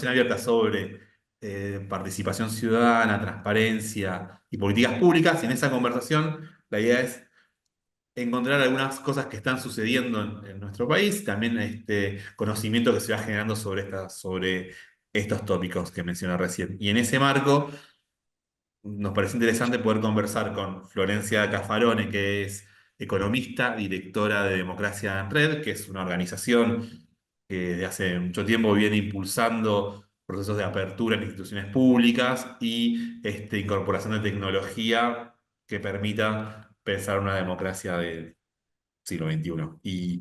conversación abierta sobre participación ciudadana, transparencia y políticas públicas. Y en esa conversación la idea es encontrar algunas cosas que están sucediendo en nuestro país, también conocimiento que se va generando sobre estos tópicos que mencioné recién. Y en ese marco nos parece interesante poder conversar con Florencia Caffarone, que es economista, directora de Democracia en Red, que es una organización que desde hace mucho tiempo viene impulsando procesos de apertura en instituciones públicas y incorporación de tecnología que permita pensar una democracia del siglo XXI. Y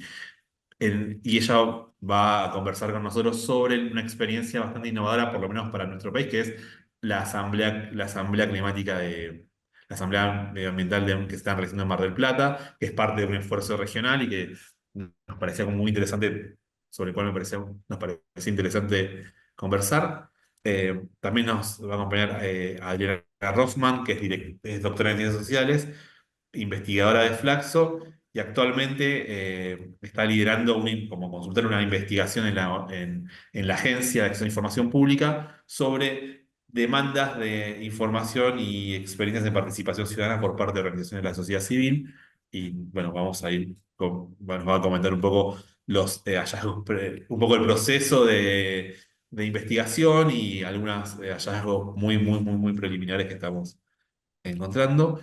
ella va a conversar con nosotros sobre una experiencia bastante innovadora, por lo menos para nuestro país, que es la Asamblea Climática la Asamblea Medioambiental que se está realizando en Mar del Plata, que es parte de un esfuerzo regional y que nos parecía como muy interesante, sobre el cual nos parecía interesante conversar. También nos va a acompañar Adriana Rossman, que es doctora en Ciencias Sociales, investigadora de Flaxo y actualmente está liderando como consultora una investigación en la Agencia de Acceso a Información Pública sobre demandas de información y experiencias de participación ciudadana por parte de organizaciones de la sociedad civil. Y bueno, nos va a comentar un poco los hallazgos, un poco el proceso de investigación y algunos hallazgos muy preliminares que estamos encontrando.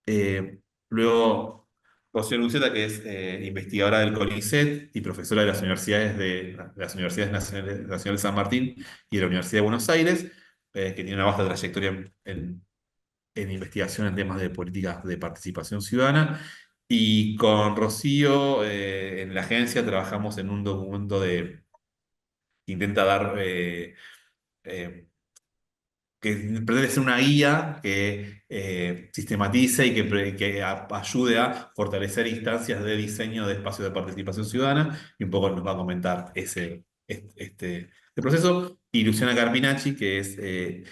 Eh, Luego, Rocío Luceta, que es investigadora del CONICET y profesora de las Universidades Nacional de San Martín y de la Universidad de Buenos Aires, que tiene una vasta trayectoria en investigación en temas de políticas de participación ciudadana. Y con Rocío, en la agencia, trabajamos en un documento que intenta dar eh, que pretende ser una guía que sistematice y que ayude a fortalecer instancias de diseño de espacios de participación ciudadana, y un poco nos va a comentar este proceso. Y Luciana Carpinacci, que es la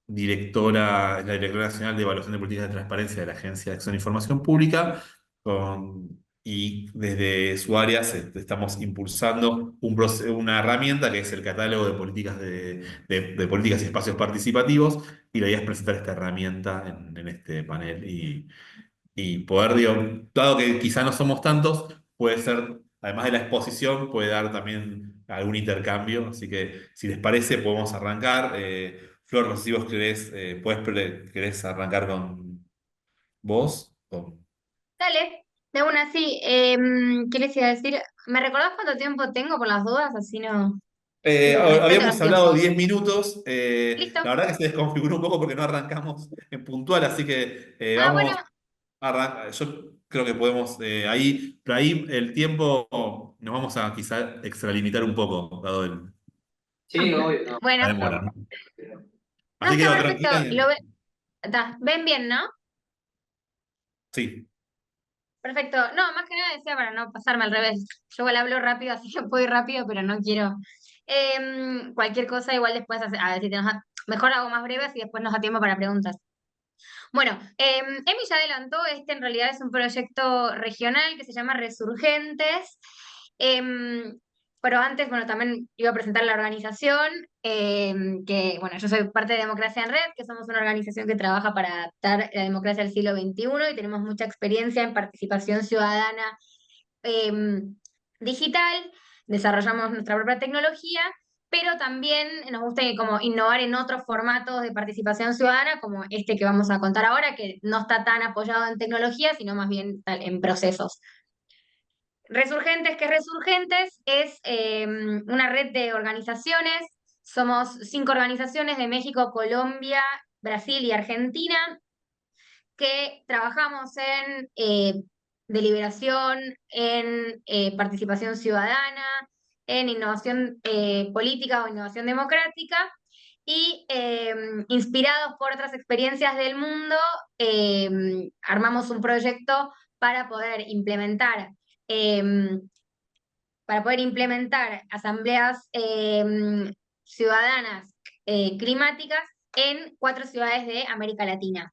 directora nacional de Evaluación de Políticas de Transparencia de la Agencia de Acceso a la Información Pública, y desde su área estamos impulsando una herramienta que es el catálogo de políticas de políticas y espacios participativos, y la idea es presentar esta herramienta en este panel y poder, digo, dado que quizá no somos tantos, puede ser, además de la exposición, puede dar también algún intercambio, así que si les parece podemos arrancar. Flor, no sé si vos querés arrancar con vos. Dale, de una sí. ¿Qué les iba a decir? ¿Me recordás cuánto tiempo tengo por las dudas? Así no. Respeto Habíamos los hablado tiempos. 10 minutos. Listo. La verdad que se desconfiguró un poco porque no arrancamos en puntual, así que Ah, bueno, vamos a arrancar. Yo creo que podemos pero ahí el tiempo nos vamos a quizá extralimitar un poco, dado Sí, obvio, no. la bueno. demora, ¿no? No, Así que está no, perfecto. tranquila. ¿Ven bien, no? Sí. Perfecto. No, más que nada decía para no pasarme al revés. Yo igual hablo rápido, así que puedo ir rápido, pero no quiero. Cualquier cosa igual después, a ver si mejor hago más breves y después nos da tiempo para preguntas. Bueno, Emi ya adelantó, este en realidad es un proyecto regional que se llama Resurgentes. Em, pero antes, bueno, también iba a presentar la organización, que, bueno, yo soy parte de Democracia en Red, que somos una organización que trabaja para adaptar la democracia al siglo XXI y tenemos mucha experiencia en participación ciudadana em, digital, desarrollamos nuestra propia tecnología, pero también nos gusta como innovar en otros formatos de participación ciudadana, como este que vamos a contar ahora, que no está tan apoyado en tecnología, sino más bien en procesos. Resurgentes, que es Resurgentes, es una red de organizaciones. Somos 5 organizaciones de México, Colombia, Brasil y Argentina que trabajamos en deliberación, en participación ciudadana, en innovación política o innovación democrática y inspirados por otras experiencias del mundo, armamos un proyecto para poder implementar, eh, asambleas ciudadanas climáticas en 4 ciudades de América Latina.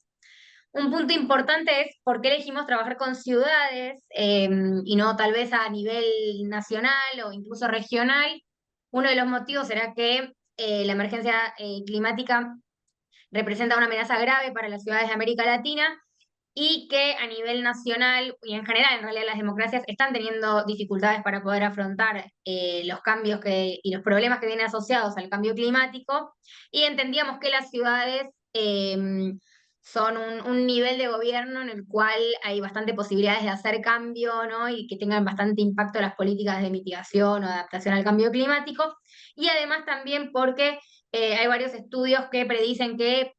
Un punto importante es por qué elegimos trabajar con ciudades y no tal vez a nivel nacional o incluso regional. Uno de los motivos será que la emergencia climática representa una amenaza grave para las ciudades de América Latina y que a nivel nacional y en general, en realidad, las democracias están teniendo dificultades para poder afrontar los cambios y los problemas que vienen asociados al cambio climático, y entendíamos que las ciudades son un nivel de gobierno en el cual hay bastante posibilidades de hacer cambio, ¿no? Y que tengan bastante impacto las políticas de mitigación o adaptación al cambio climático, y además también porque hay varios estudios que predicen que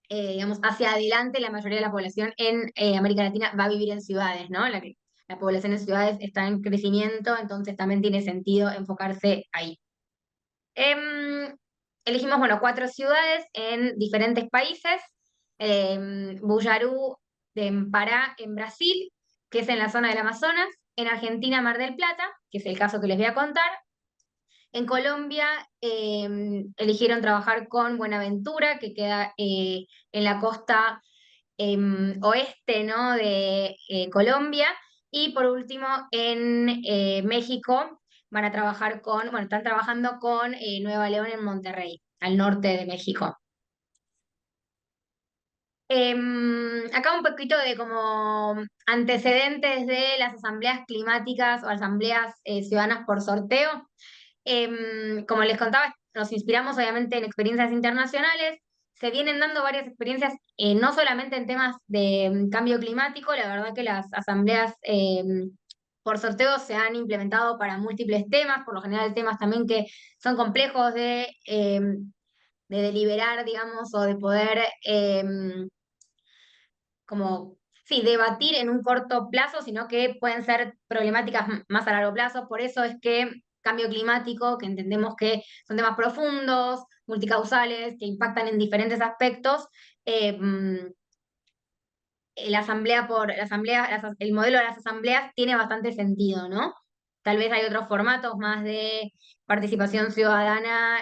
digamos, hacia adelante la mayoría de la población en América Latina va a vivir en ciudades, ¿no? La población en ciudades está en crecimiento, entonces también tiene sentido enfocarse ahí. Elegimos, bueno, 4 ciudades en diferentes países. Bujarú en Pará, en Brasil, que es en la zona del Amazonas. En Argentina, Mar del Plata, que es el caso que les voy a contar. En Colombia eligieron trabajar con Buenaventura, que queda en la costa oeste, ¿no? de Colombia. Y por último, en México van a trabajar bueno, están trabajando con Nueva León en Monterrey, al norte de México. Acá un poquito de como antecedentes de las asambleas climáticas o asambleas ciudadanas por sorteo. Como les contaba, nos inspiramos obviamente en experiencias internacionales. Se vienen dando varias experiencias, no solamente en temas de cambio climático. La verdad que las asambleas por sorteo se han implementado para múltiples temas, por lo general temas también que son complejos de deliberar, digamos, o de poder como, sí, debatir en un corto plazo, sino que pueden ser problemáticas más a largo plazo. Por eso es que cambio climático, que entendemos que son temas profundos, multicausales, que impactan en diferentes aspectos, el modelo de las asambleas tiene bastante sentido, ¿no? Tal vez hay otros formatos más de participación ciudadana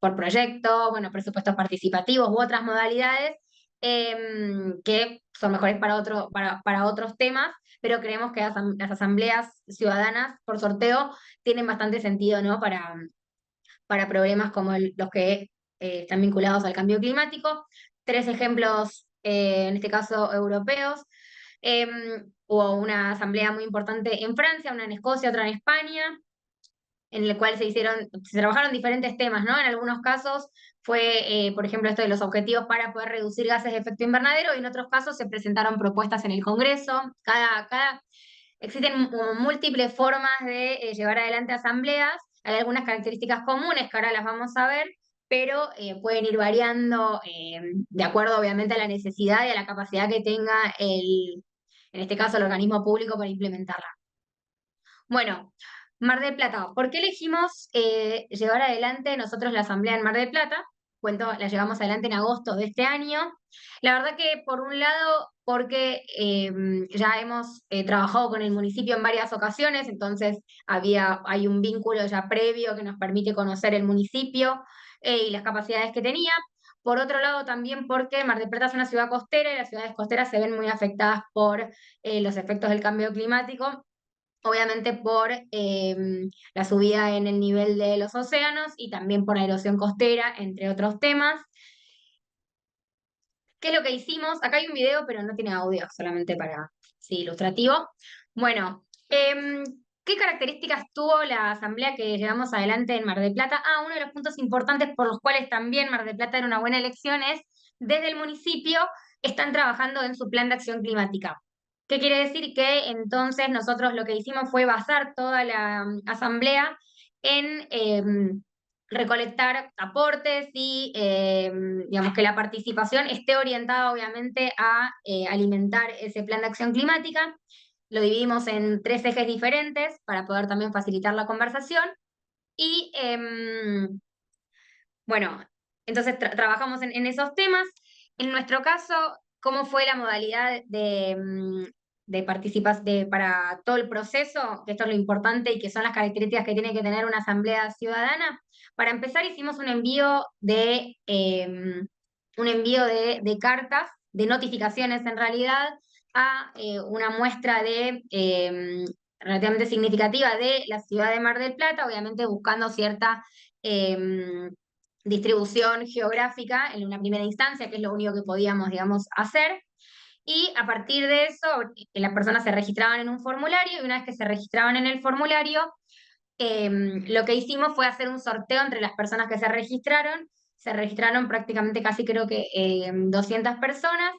por proyecto, bueno, presupuestos participativos u otras modalidades que son mejores para otros temas, pero creemos que las asambleas ciudadanas por sorteo tienen bastante sentido, ¿no? Para problemas como los que están vinculados al cambio climático. 3 ejemplos, en este caso europeos. Hubo una asamblea muy importante en Francia, una en Escocia, otra en España, en el cual se trabajaron diferentes temas, ¿no? En algunos casos fue, por ejemplo, esto de los objetivos para poder reducir gases de efecto invernadero, y en otros casos se presentaron propuestas en el Congreso. Existen como múltiples formas de llevar adelante asambleas. Hay algunas características comunes que ahora las vamos a ver, pero pueden ir variando de acuerdo, obviamente, a la necesidad y a la capacidad que tenga en este caso, el organismo público para implementarla. Bueno, Mar del Plata. ¿Por qué elegimos llevar adelante nosotros la asamblea en Mar del Plata? Cuento, la llevamos adelante en agosto de este año. La verdad que, por un lado, porque ya hemos trabajado con el municipio en varias ocasiones, entonces hay un vínculo ya previo que nos permite conocer el municipio y las capacidades que tenía. Por otro lado, también porque Mar del Plata es una ciudad costera y las ciudades costeras se ven muy afectadas por los efectos del cambio climático, obviamente por la subida en el nivel de los océanos y también por la erosión costera, entre otros temas. ¿Qué es lo que hicimos? Acá hay un video, pero no tiene audio, solamente para, sí, ilustrativo. Bueno, ¿qué características tuvo la asamblea que llevamos adelante en Mar del Plata? Uno de los puntos importantes por los cuales también Mar del Plata era una buena elección es, desde el municipio, están trabajando en su plan de acción climática. ¿Qué quiere decir? Que entonces nosotros lo que hicimos fue basar toda la asamblea en recolectar aportes y digamos que la participación esté orientada obviamente a alimentar ese plan de acción climática. Lo dividimos en 3 ejes diferentes para poder también facilitar la conversación. Y bueno, entonces trabajamos en esos temas. En nuestro caso, ¿cómo fue la modalidad de para todo el proceso? Que esto es lo importante y que son las características que tiene que tener una asamblea ciudadana. Para empezar, hicimos un envío de cartas, de notificaciones en realidad, a una muestra relativamente significativa de la ciudad de Mar del Plata, obviamente buscando cierta distribución geográfica en una primera instancia, que es lo único que podíamos, digamos, hacer. Y a partir de eso, las personas se registraban en un formulario y una vez que se registraban en el formulario, lo que hicimos fue hacer un sorteo entre las personas que se registraron. Se registraron prácticamente casi creo que 200 personas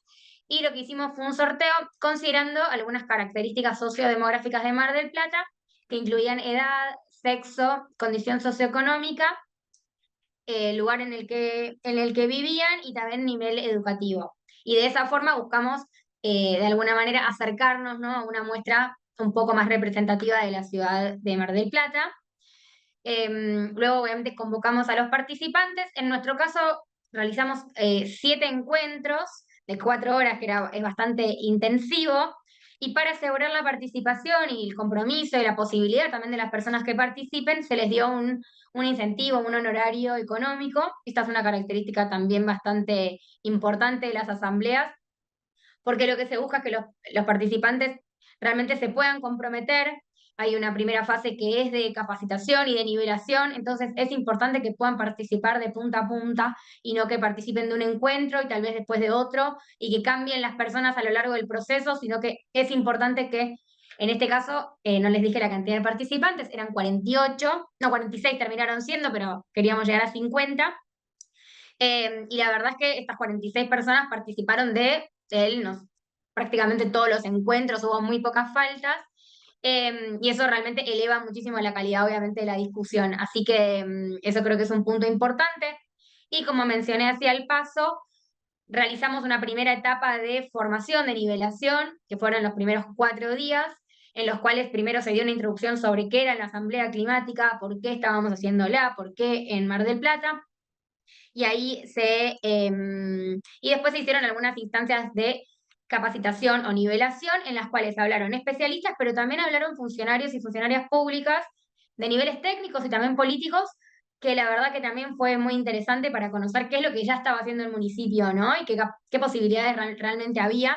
y lo que hicimos fue un sorteo considerando algunas características sociodemográficas de Mar del Plata que incluían edad, sexo, condición socioeconómica, lugar en el que vivían y también nivel educativo. Y de esa forma buscamos de alguna manera acercarnos, ¿no?, a una muestra un poco más representativa de la ciudad de Mar del Plata. Luego, obviamente, convocamos a los participantes. En nuestro caso, realizamos 7 encuentros de 4 horas, que es bastante intensivo. Y para asegurar la participación y el compromiso y la posibilidad también de las personas que participen, se les dio un incentivo, un honorario económico. Esta es una característica también bastante importante de las asambleas, porque lo que se busca es que los participantes realmente se puedan comprometer. Hay una primera fase que es de capacitación y de nivelación, entonces es importante que puedan participar de punta a punta y no que participen de un encuentro y tal vez después de otro y que cambien las personas a lo largo del proceso, sino que es importante que, en este caso, no les dije la cantidad de participantes, eran 48, no, 46 terminaron siendo, pero queríamos llegar a 50. Y la verdad es que estas 46 personas participaron de él, prácticamente todos los encuentros, hubo muy pocas faltas, y eso realmente eleva muchísimo la calidad, obviamente, de la discusión. Así que eso creo que es un punto importante. Y como mencioné hacia el paso, realizamos una primera etapa de formación, de nivelación, que fueron los primeros 4 días, en los cuales primero se dio una introducción sobre qué era la Asamblea Climática, por qué estábamos haciéndola, por qué en Mar del Plata. Y y después se hicieron algunas instancias de capacitación o nivelación en las cuales hablaron especialistas, pero también hablaron funcionarios y funcionarias públicas de niveles técnicos y también políticos, que la verdad que también fue muy interesante para conocer qué es lo que ya estaba haciendo el municipio, ¿no? Y qué posibilidades realmente había.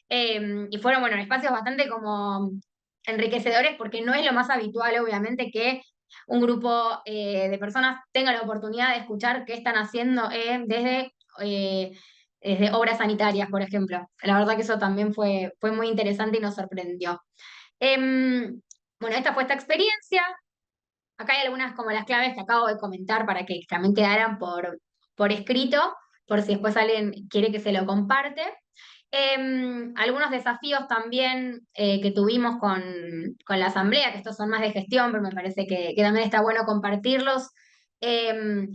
Y fueron, bueno, espacios bastante como enriquecedores porque no es lo más habitual, obviamente, que un grupo de personas tenga la oportunidad de escuchar qué están haciendo eh, desde obras sanitarias, por ejemplo. La verdad que eso también fue muy interesante y nos sorprendió. Bueno, esta fue esta experiencia. Acá hay algunas como las claves que acabo de comentar para que también quedaran por escrito, por si después alguien quiere que se lo comparte. Algunos desafíos también que tuvimos con la asamblea, que estos son más de gestión, pero me parece que también está bueno compartirlos. Em,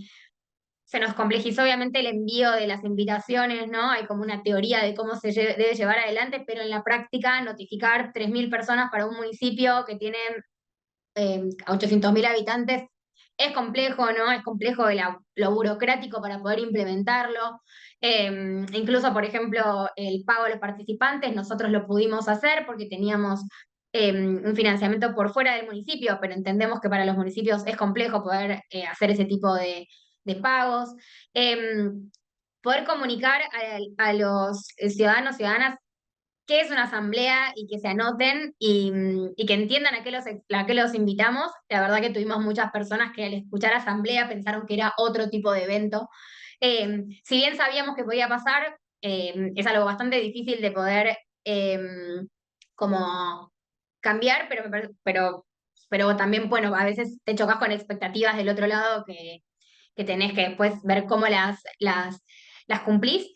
Se nos complejizó obviamente el envío de las invitaciones, ¿no? Hay como una teoría de cómo se debe llevar adelante, pero en la práctica notificar 3.000 personas para un municipio que tiene a 800.000 habitantes es complejo, ¿no? Es complejo lo burocrático para poder implementarlo. Incluso, por ejemplo, el pago a los participantes, nosotros lo pudimos hacer porque teníamos un financiamiento por fuera del municipio, pero entendemos que para los municipios es complejo poder hacer ese tipo de pagos. Poder comunicar a los ciudadanos, ciudadanas, qué es una asamblea y que se anoten y que entiendan a qué los invitamos. La verdad que tuvimos muchas personas que al escuchar asamblea pensaron que era otro tipo de evento. Si bien sabíamos que podía pasar, es algo bastante difícil de poder como cambiar, pero también, bueno, a veces te chocas con expectativas del otro lado que tenés que después ver cómo las cumplís.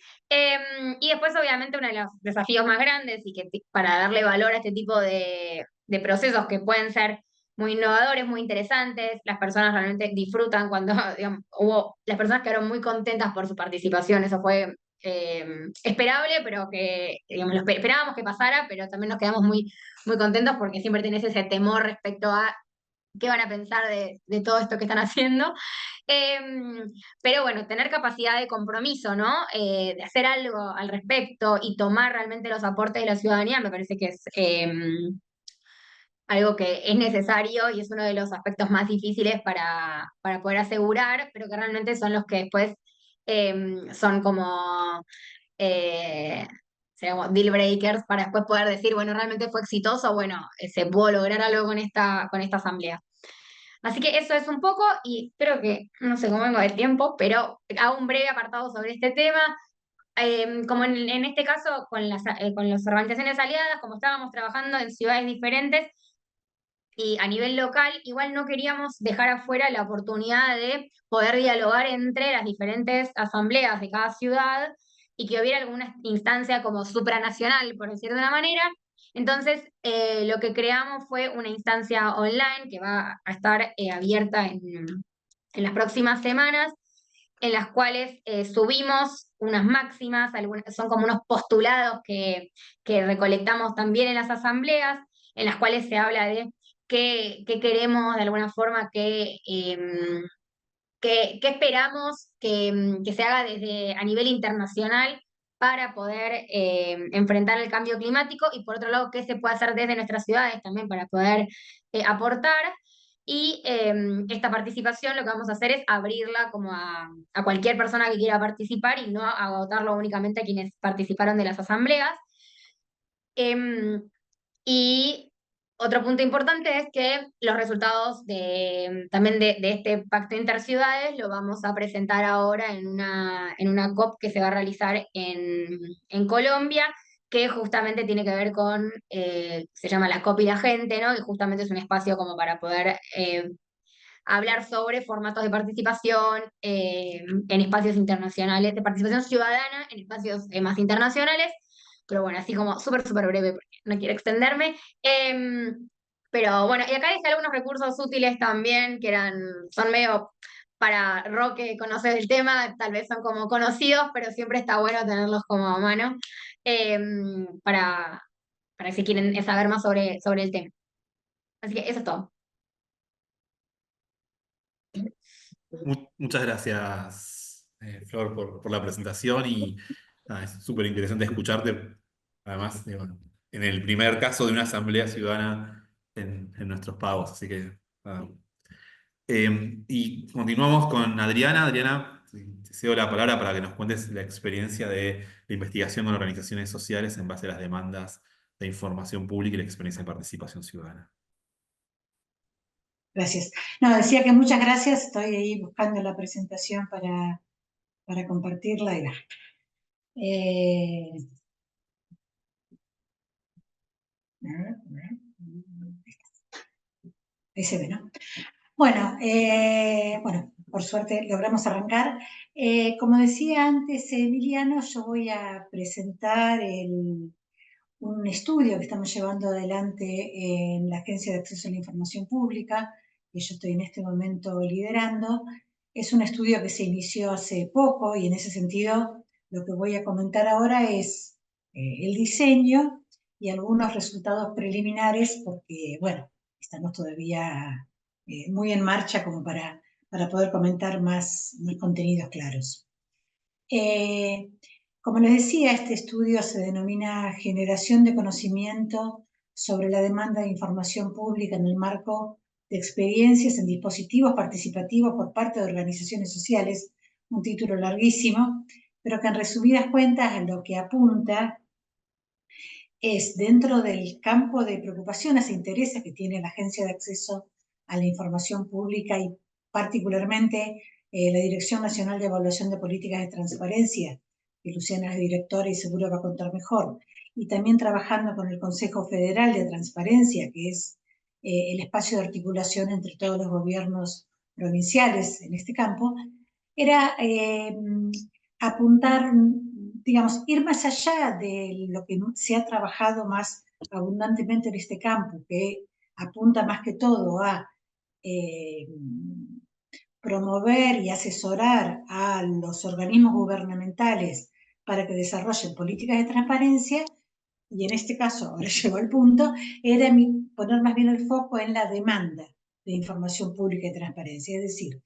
Y después, obviamente, uno de los desafíos más grandes y que para darle valor a este tipo de procesos que pueden ser muy innovadores, muy interesantes, las personas realmente disfrutan cuando, digamos, las personas quedaron muy contentas por su participación, eso fue esperable, pero que, digamos, esperábamos que pasara, pero también nos quedamos muy, muy contentos porque siempre tenés ese temor respecto a qué van a pensar de todo esto que están haciendo. Pero bueno, tener capacidad de compromiso, ¿no? De hacer algo al respecto y tomar realmente los aportes de la ciudadanía, me parece que es algo que es necesario y es uno de los aspectos más difíciles para poder asegurar, pero que realmente son los que después son como eh, sería como deal breakers para después poder decir, bueno, realmente fue exitoso, bueno, se pudo lograr algo con esta asamblea. Así que eso es un poco, y espero que, no sé cómo vengo de tiempo, pero hago un breve apartado sobre este tema. Como en este caso, con las organizaciones aliadas, como estábamos trabajando en ciudades diferentes y a nivel local, igual no queríamos dejar afuera la oportunidad de poder dialogar entre las diferentes asambleas de cada ciudad y que hubiera alguna instancia como supranacional, por decirlo de una manera. Entonces, lo que creamos fue una instancia online que va a estar abierta en las próximas semanas, en las cuales subimos unas máximas, son como unos postulados que recolectamos también en las asambleas, en las cuales se habla de qué queremos de alguna forma, qué esperamos que se haga desde a nivel internacional para poder enfrentar el cambio climático y por otro lado, qué se puede hacer desde nuestras ciudades también para poder aportar. Y esta participación lo que vamos a hacer es abrirla como a cualquier persona que quiera participar y no agotarlo únicamente a quienes participaron de las asambleas. Em, y otro punto importante es que los resultados también de este pacto interciudades lo vamos a presentar ahora en una COP que se va a realizar en Colombia, que justamente tiene que ver con, se llama la COP y la gente, ¿no? Y justamente es un espacio como para poder hablar sobre formatos de participación en espacios internacionales, de participación ciudadana en espacios más internacionales, pero bueno, así como súper, súper breve porque no quiero extenderme. Pero bueno, y acá dice algunos recursos útiles también que son medio para Roque que conoce el tema, tal vez son como conocidos, pero siempre está bueno tenerlos como a mano para, para si quieren saber más sobre el tema. Así que eso es todo. Muchas gracias, Flor, por la presentación y nada, es súper interesante escucharte. Además, digo, en el primer caso de una asamblea ciudadana en nuestros pagos. Así que nada. Y continuamos con Adriana. Adriana, te cedo la palabra para que nos cuentes la experiencia de la investigación con organizaciones sociales en base a las demandas de información pública y la experiencia de participación ciudadana. Gracias. No, decía que muchas gracias. Estoy ahí buscando la presentación para compartirla. Eh, ahí se ve, ¿no? Bueno, por suerte logramos arrancar. Como decía antes Emiliano, yo voy a presentar un estudio que estamos llevando adelante en la Agencia de Acceso a la Información Pública, que yo estoy en este momento liderando. Es un estudio que se inició hace poco y en ese sentido lo que voy a comentar ahora es el diseño y algunos resultados preliminares porque, bueno, estamos todavía muy en marcha como para poder comentar más contenidos claros. Como les decía, este estudio se denomina Generación de Conocimiento sobre la demanda de información pública en el marco de experiencias en dispositivos participativos por parte de organizaciones sociales, un título larguísimo, pero que en resumidas cuentas lo que apunta es dentro del campo de preocupaciones e intereses que tiene la Agencia de Acceso a la Información Pública y particularmente la Dirección Nacional de Evaluación de Políticas de Transparencia, que Luciana es directora y seguro va a contar mejor, y también trabajando con el Consejo Federal de Transparencia, que es el espacio de articulación entre todos los gobiernos provinciales en este campo, era apuntar, digamos, ir más allá de lo que se ha trabajado más abundantemente en este campo, que apunta más que todo a promover y asesorar a los organismos gubernamentales para que desarrollen políticas de transparencia, y en este caso, ahora llegó el punto, era poner más bien el foco en la demanda de información pública y transparencia, es decir,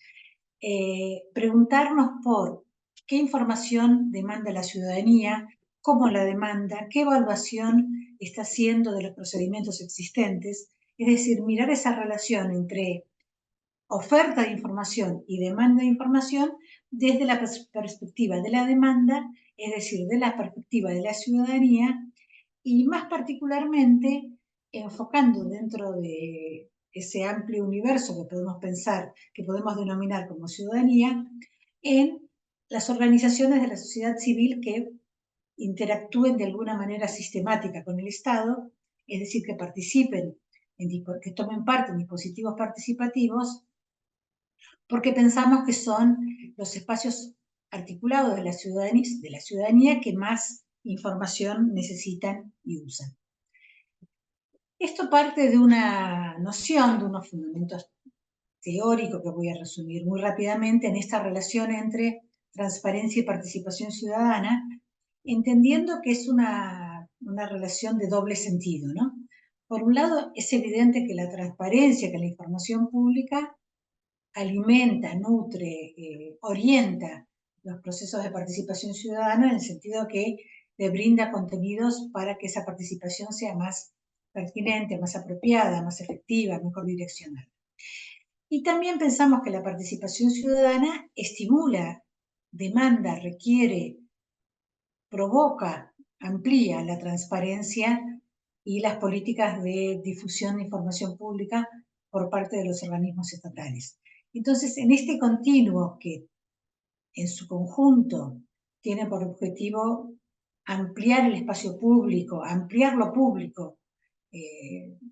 preguntarnos por qué información demanda la ciudadanía, cómo la demanda, qué evaluación está haciendo de los procedimientos existentes, es decir, mirar esa relación entre oferta de información y demanda de información desde la perspectiva de la demanda, es decir, de la perspectiva de la ciudadanía, y más particularmente enfocando dentro de ese amplio universo que podemos pensar, que podemos denominar como ciudadanía, en las organizaciones de la sociedad civil que interactúen de alguna manera sistemática con el Estado, es decir, que participen, que tomen parte en dispositivos participativos, porque pensamos que son los espacios articulados de la ciudadanía que más información necesitan y usan. Esto parte de una noción, de unos fundamentos teóricos que voy a resumir muy rápidamente en esta relación entre transparencia y participación ciudadana, entendiendo que es una relación de doble sentido, ¿no? Por un lado, es evidente que la transparencia, que la información pública alimenta, nutre, orienta los procesos de participación ciudadana en el sentido que le brinda contenidos para que esa participación sea más pertinente, más apropiada, más efectiva, mejor direccionada. Y también pensamos que la participación ciudadana estimula, demanda, requiere, provoca, amplía la transparencia y las políticas de difusión de información pública por parte de los organismos estatales. Entonces, en este continuo que en su conjunto tiene por objetivo ampliar el espacio público, ampliar lo público,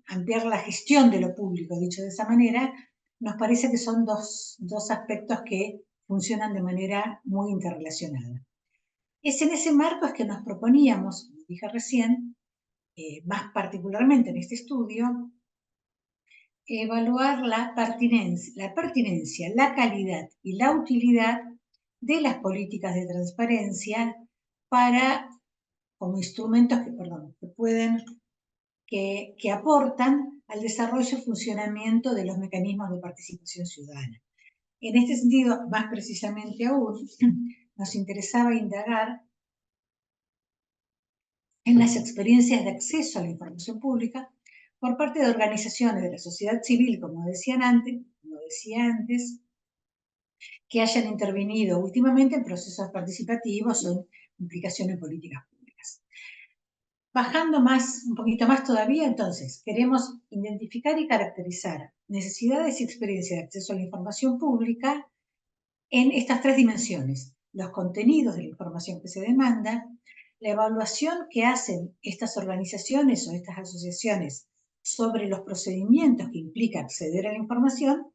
ampliar la gestión de lo público, dicho de esa manera, nos parece que son dos aspectos que funcionan de manera muy interrelacionada. Es en ese marco es que nos proponíamos, como dije recién, más particularmente en este estudio, evaluar la pertinencia, la calidad y la utilidad de las políticas de transparencia como instrumentos que aportan al desarrollo y funcionamiento de los mecanismos de participación ciudadana. En este sentido, más precisamente aún, nos interesaba indagar en las experiencias de acceso a la información pública por parte de organizaciones de la sociedad civil, como decía antes, que hayan intervenido últimamente en procesos participativos o en implicaciones políticas públicas. Bajando un poquito más todavía, entonces, queremos identificar y caracterizar necesidades y experiencias de acceso a la información pública en estas tres dimensiones: los contenidos de la información que se demanda, la evaluación que hacen estas organizaciones o estas asociaciones sobre los procedimientos que implica acceder a la información,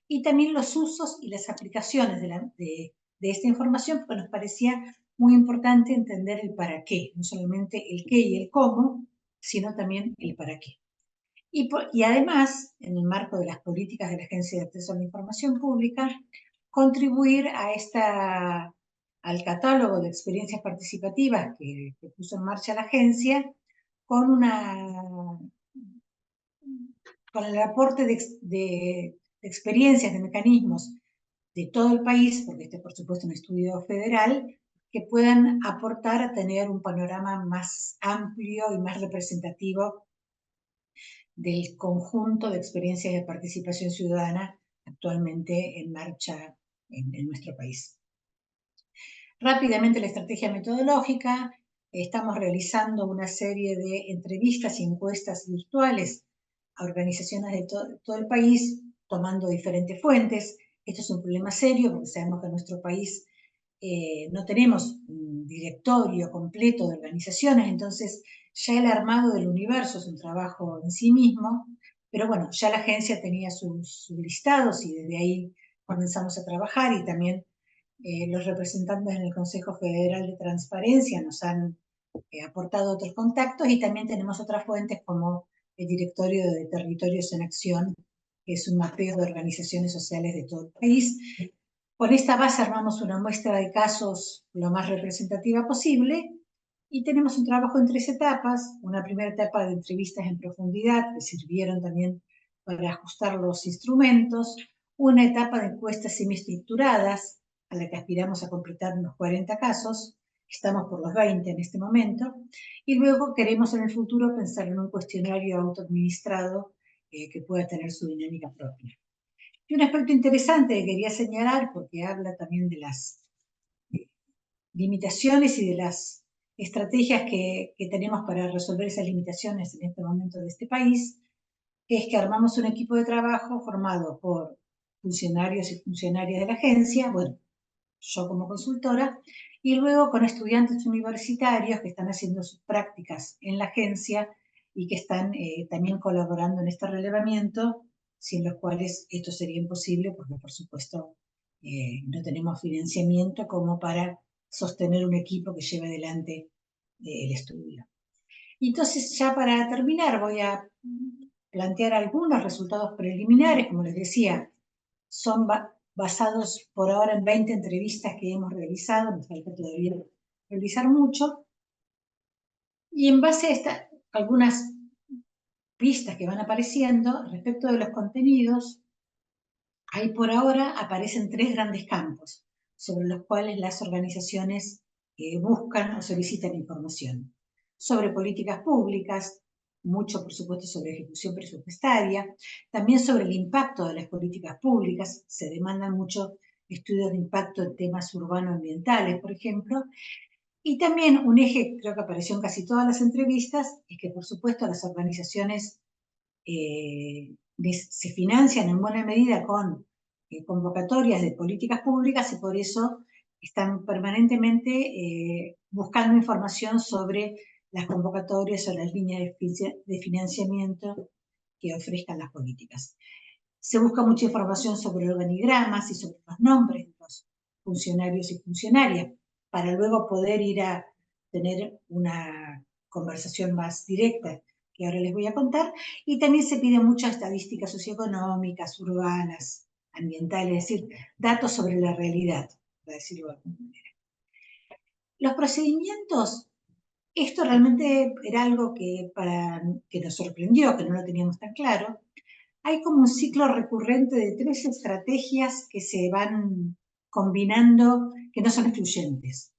y también los usos y las aplicaciones de esta información, porque nos parecía muy importante entender el para qué, no solamente el qué y el cómo, sino también el para qué. Y además, en el marco de las políticas de la Agencia de Acceso a la Información Pública, contribuir al catálogo de experiencias participativas que puso en marcha la agencia con el aporte de experiencias, de mecanismos de todo el país, porque este por supuesto es un estudio federal, que puedan aportar a tener un panorama más amplio y más representativo del conjunto de experiencias de participación ciudadana actualmente en marcha en nuestro país. Rápidamente la estrategia metodológica. Estamos realizando una serie de entrevistas y encuestas virtuales a organizaciones de todo el país, tomando diferentes fuentes. Esto es un problema serio porque sabemos que en nuestro país no tenemos un directorio completo de organizaciones, entonces ya el armado del universo es un trabajo en sí mismo, pero bueno, ya la agencia tenía sus listados y desde ahí comenzamos a trabajar, y también los representantes en el Consejo Federal de Transparencia nos han aportado otros contactos, y también tenemos otras fuentes como el Directorio de Territorios en Acción, que es un mapeo de organizaciones sociales de todo el país. Con esta base armamos una muestra de casos lo más representativa posible, y tenemos un trabajo en 3 etapas. Una primera etapa de entrevistas en profundidad, que sirvieron también para ajustar los instrumentos. Una etapa de encuestas semiestructuradas, a la que aspiramos a completar unos 40 casos. Estamos por los 20 en este momento. Y luego queremos en el futuro pensar en un cuestionario autoadministrado que pueda tener su dinámica propia. Y un aspecto interesante que quería señalar, porque habla también de las limitaciones y de las estrategias que tenemos para resolver esas limitaciones en este momento de este país, es que armamos un equipo de trabajo formado por funcionarios y funcionarias de la agencia, bueno, yo como consultora, y luego con estudiantes universitarios que están haciendo sus prácticas en la agencia y que están también colaborando en este relevamiento, sin los cuales esto sería imposible porque, por supuesto, no tenemos financiamiento como para sostener un equipo que lleve adelante el estudio. Y entonces, ya para terminar, voy a plantear algunos resultados preliminares, como les decía, son basados por ahora en 20 entrevistas que hemos realizado, nos falta todavía realizar mucho, y en base a algunas pistas que van apareciendo respecto de los contenidos, ahí por ahora aparecen 3 grandes campos sobre los cuales las organizaciones buscan o solicitan información. Sobre políticas públicas, mucho por supuesto sobre ejecución presupuestaria, también sobre el impacto de las políticas públicas, se demandan muchos estudios de impacto en temas urbano-ambientales, por ejemplo, y también un eje, creo que apareció en casi todas las entrevistas, es que por supuesto las organizaciones se financian en buena medida con convocatorias de políticas públicas y por eso están permanentemente buscando información sobre las convocatorias o las líneas de financiamiento que ofrezcan las políticas. Se busca mucha información sobre organigramas y sobre los nombres de los funcionarios y funcionarias para luego poder ir a tener una conversación más directa que ahora les voy a contar, y también se piden muchas estadísticas socioeconómicas, urbanas, ambientales, es decir, datos sobre la realidad, para decirlo de alguna manera. Los procedimientos, esto realmente era algo que nos sorprendió, que no lo teníamos tan claro. Hay como un ciclo recurrente de 3 estrategias que se van combinando, que no son excluyentes.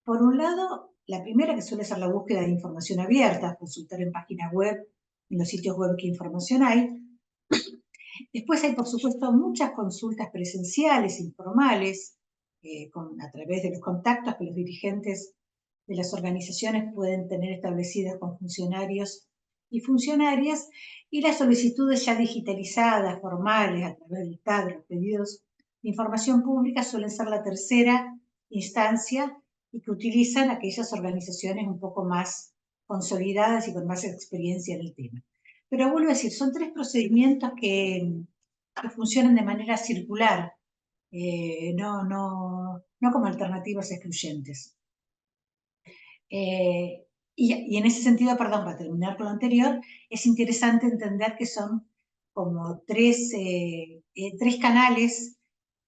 Por un lado, la primera, que suele ser la búsqueda de información abierta, consultar en páginas web, en los sitios web qué información hay. Después hay, por supuesto, muchas consultas presenciales, informales, a través de los contactos que los dirigentes de las organizaciones pueden tener establecidos con funcionarios y funcionarias, y las solicitudes ya digitalizadas, formales, a través del TAD, los pedidos de información pública, suelen ser la tercera instancia y que utilizan aquellas organizaciones un poco más consolidadas y con más experiencia en el tema. Pero vuelvo a decir, son 3 procedimientos que funcionan de manera circular, no como alternativas excluyentes. Y en ese sentido, perdón, para terminar con lo anterior, es interesante entender que son como 3 canales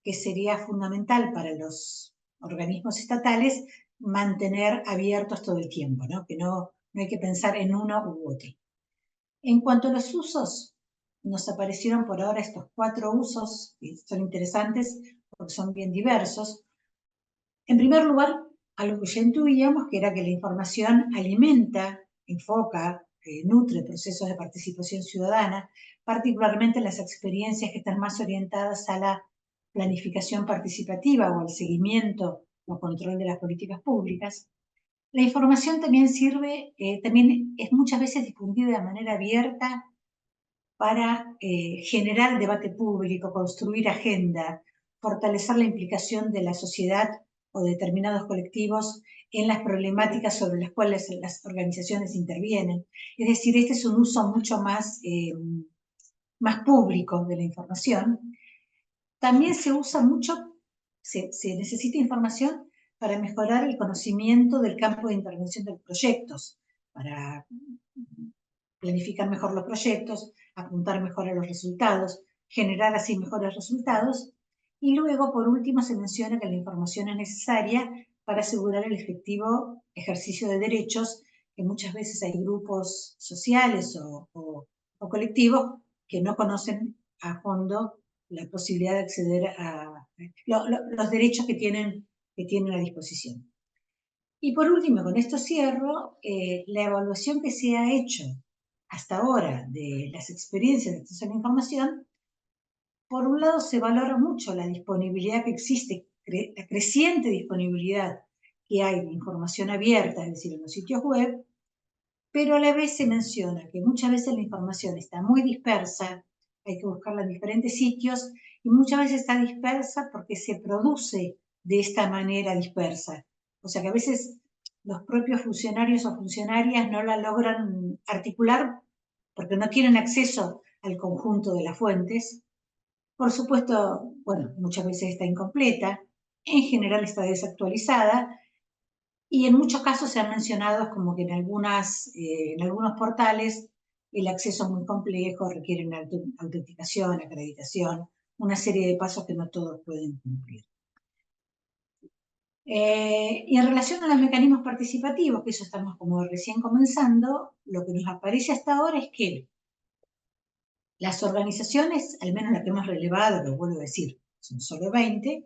que sería fundamental para los organismos estatales mantener abiertos todo el tiempo, ¿no? Que no hay que pensar en uno u otro. En cuanto a los usos, nos aparecieron por ahora estos 4 usos que son interesantes porque son bien diversos. En primer lugar, algo que ya intuíamos, que era que la información alimenta, enfoca, nutre procesos de participación ciudadana, particularmente las experiencias que están más orientadas a la planificación participativa o al seguimiento o control de las políticas públicas. La información también sirve, también es muchas veces difundida de manera abierta para generar debate público, construir agenda, fortalecer la implicación de la sociedad o de determinados colectivos en las problemáticas sobre las cuales las organizaciones intervienen. Es decir, este es un uso mucho más público de la información. También se usa mucho, se necesita información para mejorar el conocimiento del campo de intervención de los proyectos, para planificar mejor los proyectos, apuntar mejor a los resultados, generar así mejores resultados. Y luego, por último, se menciona que la información es necesaria para asegurar el efectivo ejercicio de derechos, que muchas veces hay grupos sociales o colectivos que no conocen a fondo la posibilidad de acceder a los derechos que tienen a disposición. Y por último, con esto cierro, la evaluación que se ha hecho hasta ahora de las experiencias de acceso a la información, por un lado se valora mucho la disponibilidad que existe, la creciente disponibilidad que hay de información abierta, es decir, en los sitios web, pero a la vez se menciona que muchas veces la información está muy dispersa, hay que buscarla en diferentes sitios, y muchas veces está dispersa porque se produce de esta manera dispersa. O sea que a veces los propios funcionarios o funcionarias no la logran articular porque no tienen acceso al conjunto de las fuentes. Por supuesto, bueno, muchas veces está incompleta, en general está desactualizada, y en muchos casos se han mencionado como que en algunos portales el acceso es muy complejo, requieren autenticación, acreditación, una serie de pasos que no todos pueden cumplir. Y en relación a los mecanismos participativos, que eso estamos como recién comenzando, lo que nos aparece hasta ahora es que las organizaciones, al menos las que hemos relevado, lo vuelvo a decir, son solo 20,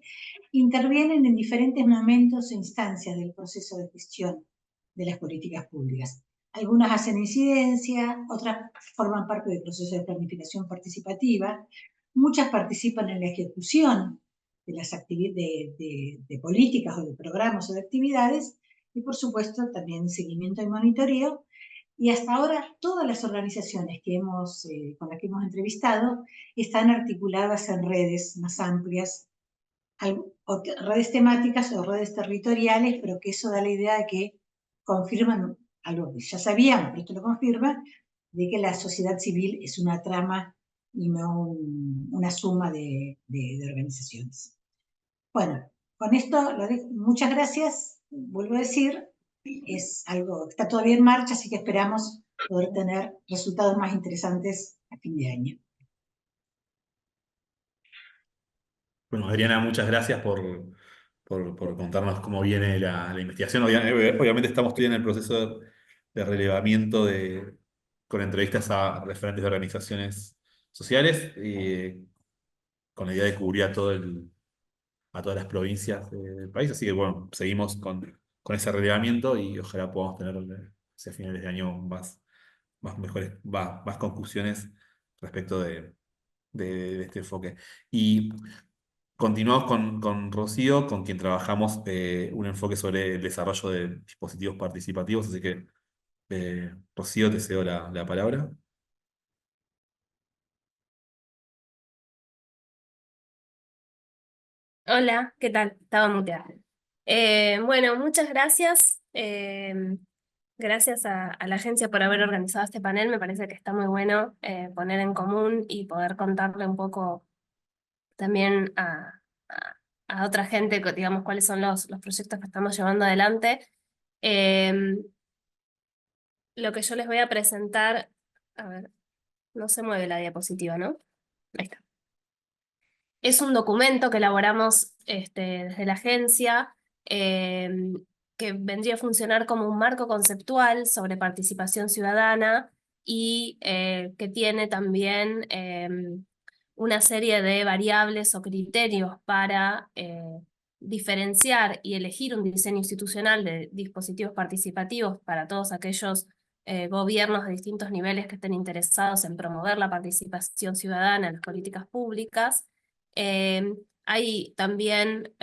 intervienen en diferentes momentos e instancias del proceso de gestión de las políticas públicas. Algunas hacen incidencia, otras forman parte del proceso de planificación participativa, muchas participan en la ejecución de las de políticas o de programas o de actividades, y por supuesto también seguimiento y monitoreo. Y hasta ahora todas las organizaciones con las que hemos entrevistado están articuladas en redes más amplias, o redes temáticas o redes territoriales, pero que eso da la idea de que confirman algo que ya sabíamos, pero esto lo confirma, de que la sociedad civil es una trama y no una suma de organizaciones. Bueno, con esto lo dejo. Muchas gracias, vuelvo a decir, es algo que está todavía en marcha, así que esperamos poder tener resultados más interesantes a fin de año. Bueno, Adriana, muchas gracias por contarnos cómo viene la investigación. Obviamente estamos todavía en el proceso de relevamiento con entrevistas a referentes de organizaciones sociales, con la idea de cubrir a todas las provincias del país. Así que bueno, seguimos con ese relevamiento y ojalá podamos tener hacia finales de año más conclusiones respecto de este enfoque. Y continuamos con Rocío, con quien trabajamos un enfoque sobre el desarrollo de dispositivos participativos. Así que, Rocío, te cedo la palabra. Hola, ¿qué tal? Estaba muteada. Bueno, muchas gracias. Gracias a la agencia por haber organizado este panel. Me parece que está muy bueno poner en común y poder contarle un poco también a otra gente, digamos, cuáles son los proyectos que estamos llevando adelante. Lo que yo les voy a presentar, a ver, no se mueve la diapositiva, ¿no? Ahí está. Es un documento que elaboramos desde la agencia, que vendría a funcionar como un marco conceptual sobre participación ciudadana y que tiene también una serie de variables o criterios para diferenciar y elegir un diseño institucional de dispositivos participativos para todos aquellos gobiernos de distintos niveles que estén interesados en promover la participación ciudadana en las políticas públicas. Hay también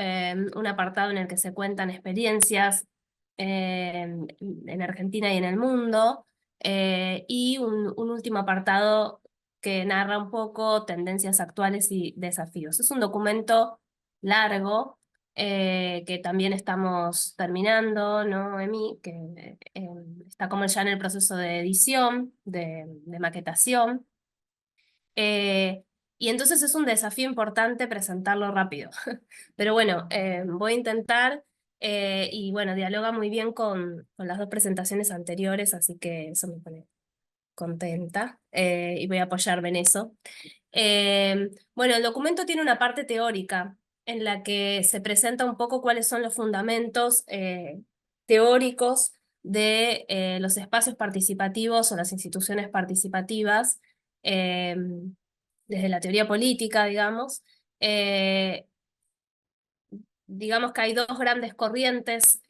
un apartado en el que se cuentan experiencias en Argentina y en el mundo, y un último apartado que narra un poco tendencias actuales y desafíos. Es un documento largo que también estamos terminando, ¿no, Emi? Que está como ya en el proceso de edición, de maquetación. Y entonces es un desafío importante presentarlo rápido. Pero bueno, voy a intentar, y bueno, dialoga muy bien con las dos presentaciones anteriores, así que eso me pone contenta, y voy a apoyarme en eso. Bueno, el documento tiene una parte teórica en la que se presenta un poco cuáles son los fundamentos teóricos de los espacios participativos o las instituciones participativas, desde la teoría política, digamos. Digamos que hay dos grandes corrientes,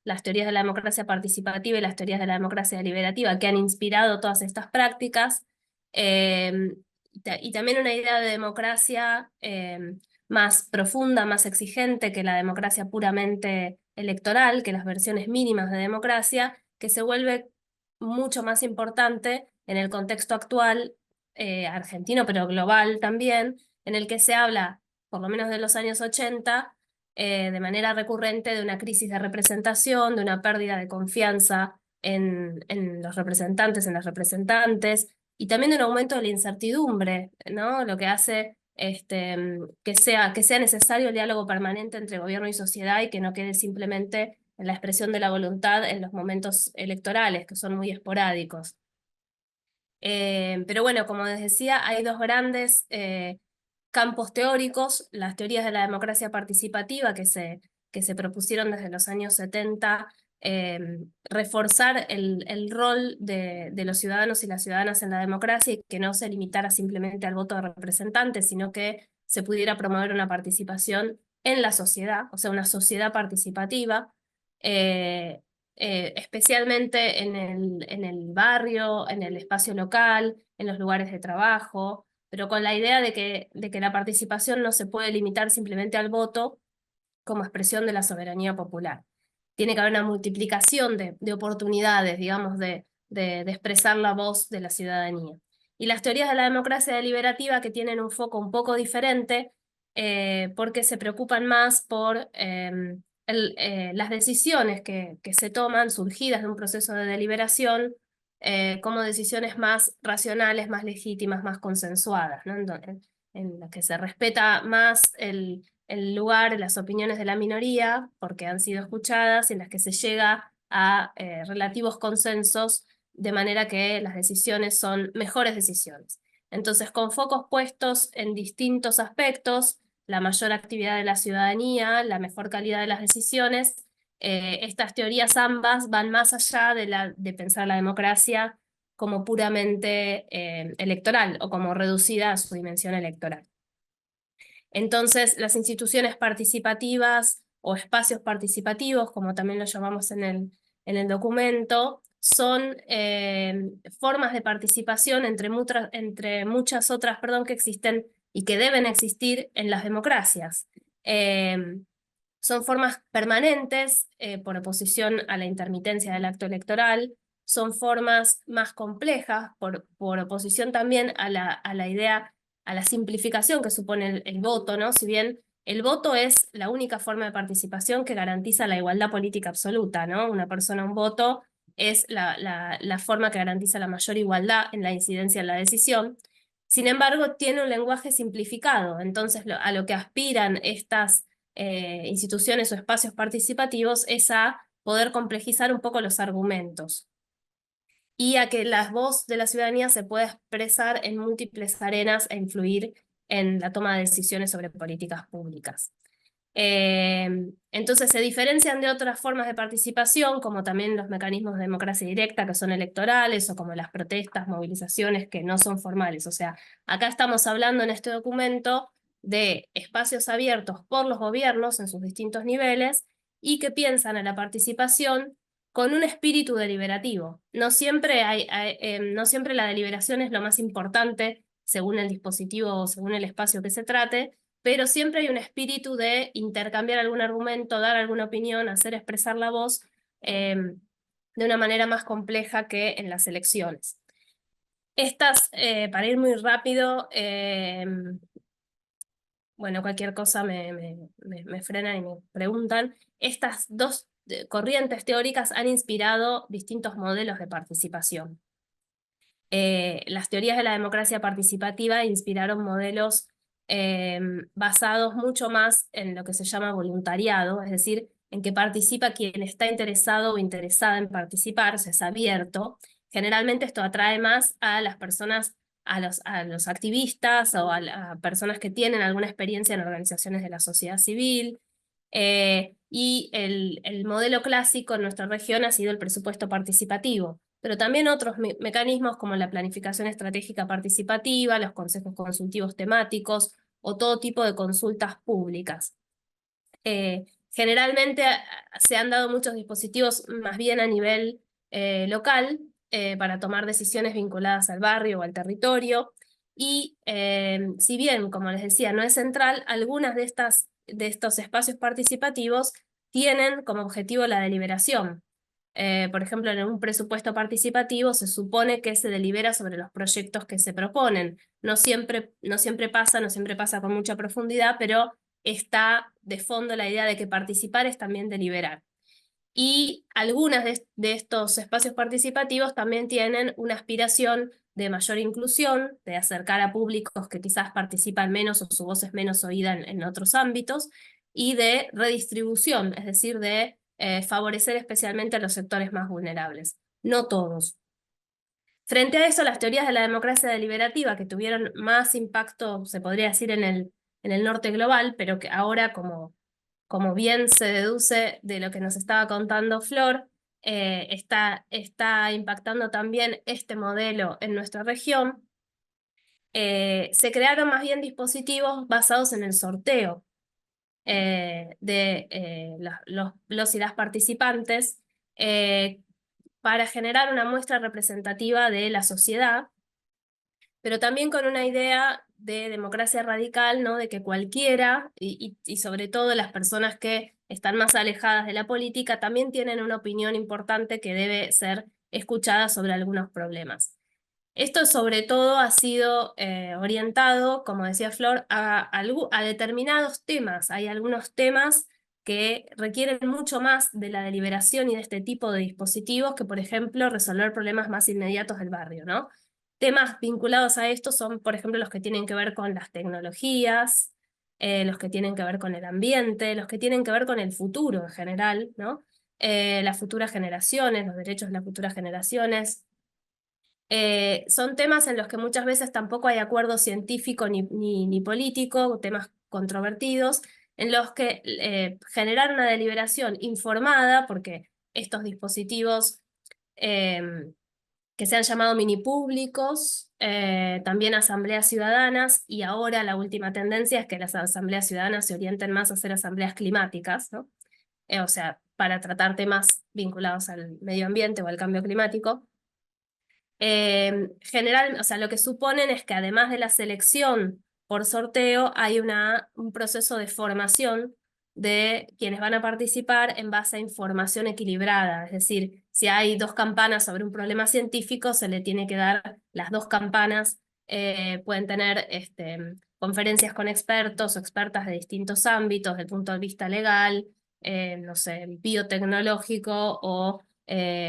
las teorías de la democracia participativa y las teorías de la democracia deliberativa, que han inspirado todas estas prácticas, y también una idea de democracia más profunda, más exigente que la democracia puramente electoral, que las versiones mínimas de democracia, que se vuelve mucho más importante en el contexto actual argentino, pero global también, en el que se habla, por lo menos de los años 80, de manera recurrente de una crisis de representación, de una pérdida de confianza en los representantes, en las representantes, y también de un aumento de la incertidumbre, ¿no? Lo que hace que sea necesario el diálogo permanente entre gobierno y sociedad y que no quede simplemente en la expresión de la voluntad en los momentos electorales, que son muy esporádicos. Pero bueno, como les decía, hay dos grandes campos teóricos, las teorías de la democracia participativa que se propusieron desde los años 70, reforzar el rol de los ciudadanos y las ciudadanas en la democracia y que no se limitara simplemente al voto de representantes, sino que se pudiera promover una participación en la sociedad, o sea, una sociedad participativa, especialmente en el barrio, en el espacio local, en los lugares de trabajo, pero con la idea de que la participación no se puede limitar simplemente al voto como expresión de la soberanía popular. Tiene que haber una multiplicación de oportunidades, digamos, de expresar la voz de la ciudadanía. Y las teorías de la democracia deliberativa que tienen un foco un poco diferente, porque se preocupan más por las decisiones que se toman surgidas de un proceso de deliberación, como decisiones más racionales, más legítimas, más consensuadas, ¿no? En las que se respeta más el lugar, las opiniones de la minoría, porque han sido escuchadas, y en las que se llega a relativos consensos, de manera que las decisiones son mejores decisiones. Entonces, con focos puestos en distintos aspectos, la mayor actividad de la ciudadanía, la mejor calidad de las decisiones, estas teorías ambas van más allá de pensar la democracia como puramente electoral o como reducida a su dimensión electoral. Entonces, las instituciones participativas o espacios participativos, como también lo llamamos en el documento, son formas de participación entre muchas otras, que existen y que deben existir en las democracias. Son formas permanentes por oposición a la intermitencia del acto electoral, son formas más complejas por oposición también a la idea, a la simplificación que supone el voto, ¿no? Si bien el voto es la única forma de participación que garantiza la igualdad política absoluta, ¿no? Una persona, un voto, es la forma que garantiza la mayor igualdad en la incidencia en la decisión. Sin embargo, tiene un lenguaje simplificado, entonces a lo que aspiran estas instituciones o espacios participativos es a poder complejizar un poco los argumentos y a que la voz de la ciudadanía se pueda expresar en múltiples arenas e influir en la toma de decisiones sobre políticas públicas. Entonces se diferencian de otras formas de participación, como también los mecanismos de democracia directa, que son electorales, o como las protestas, movilizaciones, que no son formales. O sea, acá estamos hablando en este documento de espacios abiertos por los gobiernos en sus distintos niveles y que piensan en la participación con un espíritu deliberativo. No siempre no siempre la deliberación es lo más importante según el dispositivo o según el espacio que se trate, pero siempre hay un espíritu de intercambiar algún argumento, dar alguna opinión, hacer expresar la voz de una manera más compleja que en las elecciones. Estas, para ir muy rápido, bueno, cualquier cosa me frenan y me preguntan, estas dos corrientes teóricas han inspirado distintos modelos de participación. Las teorías de la democracia participativa inspiraron modelos basados mucho más en lo que se llama voluntariado, es decir, en que participa quien está interesado o interesada en participar, o sea, es abierto. Generalmente esto atrae más a las personas, a los activistas o a personas que tienen alguna experiencia en organizaciones de la sociedad civil. Y el modelo clásico en nuestra región ha sido el presupuesto participativo, pero también otros mecanismos como la planificación estratégica participativa, los consejos consultivos temáticos o todo tipo de consultas públicas. Generalmente se han dado muchos dispositivos más bien a nivel local para tomar decisiones vinculadas al barrio o al territorio, y si bien, como les decía, no es central, algunas de estos espacios participativos tienen como objetivo la deliberación. Por ejemplo, en un presupuesto participativo se supone que se delibera sobre los proyectos que se proponen. No siempre pasa con mucha profundidad, pero está de fondo la idea de que participar es también deliberar. Y algunas de estos espacios participativos también tienen una aspiración de mayor inclusión, de acercar a públicos que quizás participan menos o su voz es menos oída en otros ámbitos, y de redistribución, es decir, de favorecer especialmente a los sectores más vulnerables. No todos. Frente a eso, las teorías de la democracia deliberativa, que tuvieron más impacto, se podría decir, en el norte global, pero que ahora, como bien se deduce de lo que nos estaba contando Flor, está impactando también este modelo en nuestra región. Se crearon más bien dispositivos basados en el sorteo de los y las participantes para generar una muestra representativa de la sociedad, pero también con una idea de democracia radical, ¿no? De que cualquiera, y sobre todo las personas que están más alejadas de la política, también tienen una opinión importante que debe ser escuchada sobre algunos problemas. Esto sobre todo ha sido orientado, como decía Flor, a determinados temas. Hay algunos temas que requieren mucho más de la deliberación y de este tipo de dispositivos que, por ejemplo, resolver problemas más inmediatos del barrio, ¿no? Temas vinculados a esto son, por ejemplo, los que tienen que ver con las tecnologías, los que tienen que ver con el ambiente, los que tienen que ver con el futuro en general, ¿no? Las futuras generaciones, los derechos de las futuras generaciones. Son temas en los que muchas veces tampoco hay acuerdo científico ni político, temas controvertidos, en los que generar una deliberación informada, porque estos dispositivos que se han llamado mini públicos, también asambleas ciudadanas, y ahora la última tendencia es que las asambleas ciudadanas se orienten más a ser asambleas climáticas, ¿no? O sea, para tratar temas vinculados al medio ambiente o al cambio climático. O sea, lo que suponen es que además de la selección por sorteo, hay un proceso de formación de quienes van a participar en base a información equilibrada. Es decir, si hay 2 campanas sobre un problema científico, se le tiene que dar las 2 campanas. Pueden tener conferencias con expertos o expertas de distintos ámbitos, desde el punto de vista legal, no sé, biotecnológico o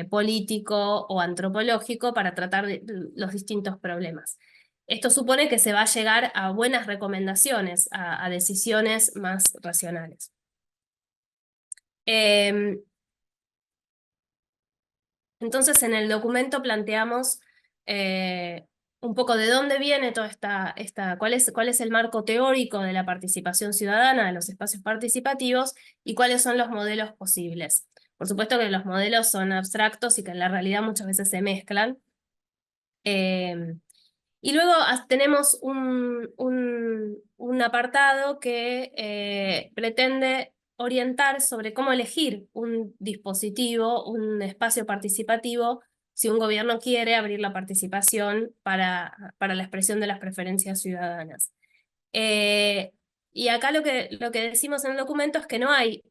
político o antropológico, para tratar los distintos problemas. Esto supone que se va a llegar a buenas recomendaciones, a decisiones más racionales. Entonces, en el documento planteamos un poco de dónde viene toda cuál es el marco teórico de la participación ciudadana, de los espacios participativos, y cuáles son los modelos posibles. Por supuesto que los modelos son abstractos y que en la realidad muchas veces se mezclan. Y luego tenemos un apartado que pretende orientar sobre cómo elegir un dispositivo, un espacio participativo, si un gobierno quiere abrir la participación para la expresión de las preferencias ciudadanas. Y acá lo que decimos en el documento es que no hay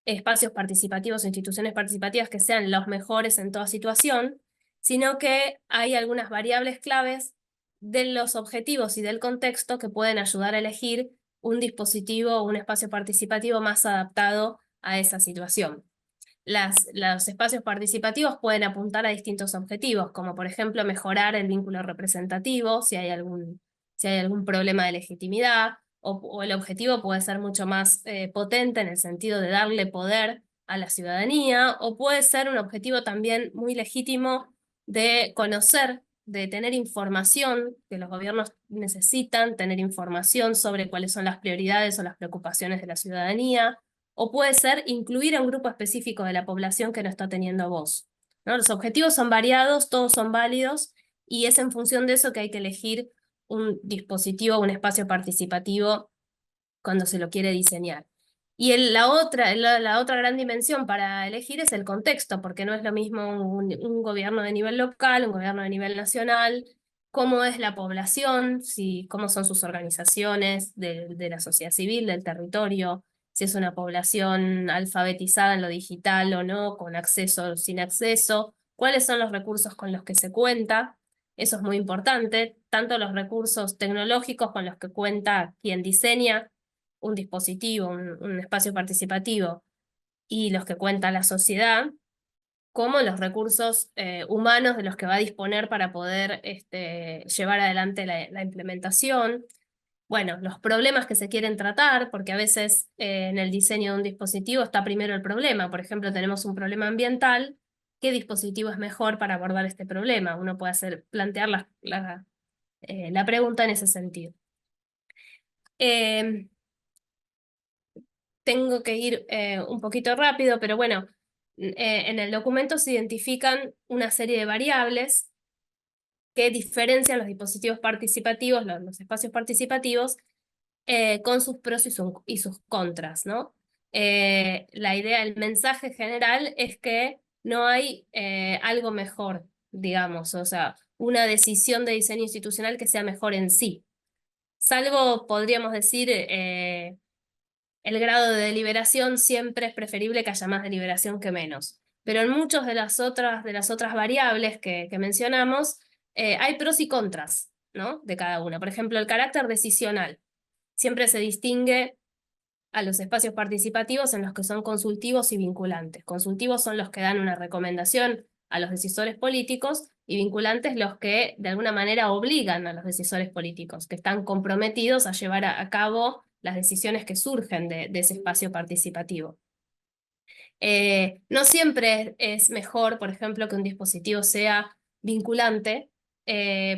espacios participativos o instituciones participativas que sean los mejores en toda situación, sino que hay algunas variables claves de los objetivos y del contexto que pueden ayudar a elegir un dispositivo o un espacio participativo más adaptado a esa situación. Los espacios participativos pueden apuntar a distintos objetivos, como por ejemplo mejorar el vínculo representativo, si hay algún problema de legitimidad, o el objetivo puede ser mucho más potente en el sentido de darle poder a la ciudadanía, o puede ser un objetivo también muy legítimo de conocer, de tener información, que los gobiernos necesitan tener información sobre cuáles son las prioridades o las preocupaciones de la ciudadanía, o puede ser incluir a un grupo específico de la población que no está teniendo voz, ¿no? Los objetivos son variados, todos son válidos, y es en función de eso que hay que elegir un dispositivo, un espacio participativo cuando se lo quiere diseñar. Y la otra gran dimensión para elegir es el contexto, porque no es lo mismo un gobierno de nivel local, un gobierno de nivel nacional, cómo es la población, cómo son sus organizaciones de la sociedad civil, del territorio, si es una población alfabetizada en lo digital o no, con acceso o sin acceso, cuáles son los recursos con los que se cuenta. Eso es muy importante, tanto los recursos tecnológicos con los que cuenta quien diseña un dispositivo, un espacio participativo, y los que cuenta la sociedad, como los recursos humanos de los que va a disponer para poder llevar adelante la implementación. Bueno, los problemas que se quieren tratar, porque a veces en el diseño de un dispositivo está primero el problema. Por ejemplo, tenemos un problema ambiental. ¿Qué dispositivo es mejor para abordar este problema? Uno puede plantear la pregunta en ese sentido. Tengo que ir un poquito rápido, pero bueno, en el documento se identifican una serie de variables que diferencian los dispositivos participativos, los espacios participativos, con sus pros y sus contras, ¿no? La idea, el mensaje general es que no hay algo mejor, digamos, o sea, una decisión de diseño institucional que sea mejor en sí. Salvo, podríamos decir, el grado de deliberación siempre es preferible que haya más deliberación que menos. Pero en muchas de las otras variables que mencionamos, hay pros y contras, ¿no? De cada una. Por ejemplo, el carácter decisional. Siempre se distingue a los espacios participativos en los que son consultivos y vinculantes. Consultivos son los que dan una recomendación a los decisores políticos y vinculantes los que de alguna manera obligan a los decisores políticos, que están comprometidos a llevar a cabo las decisiones que surgen de ese espacio participativo. No siempre es mejor, por ejemplo, que un dispositivo sea vinculante,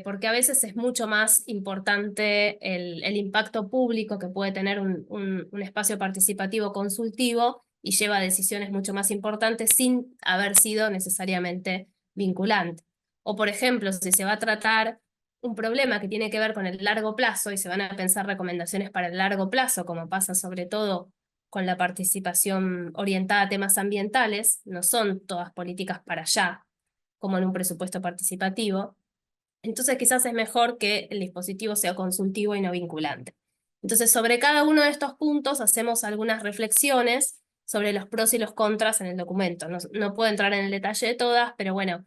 porque a veces es mucho más importante el impacto público que puede tener un espacio participativo consultivo y lleva a decisiones mucho más importantes sin haber sido necesariamente vinculante. O por ejemplo, si se va a tratar un problema que tiene que ver con el largo plazo y se van a pensar recomendaciones para el largo plazo, como pasa sobre todo con la participación orientada a temas ambientales, no son todas políticas para allá, como en un presupuesto participativo. Entonces quizás es mejor que el dispositivo sea consultivo y no vinculante. Entonces sobre cada uno de estos puntos hacemos algunas reflexiones sobre los pros y los contras en el documento. No puedo entrar en el detalle de todas, pero bueno,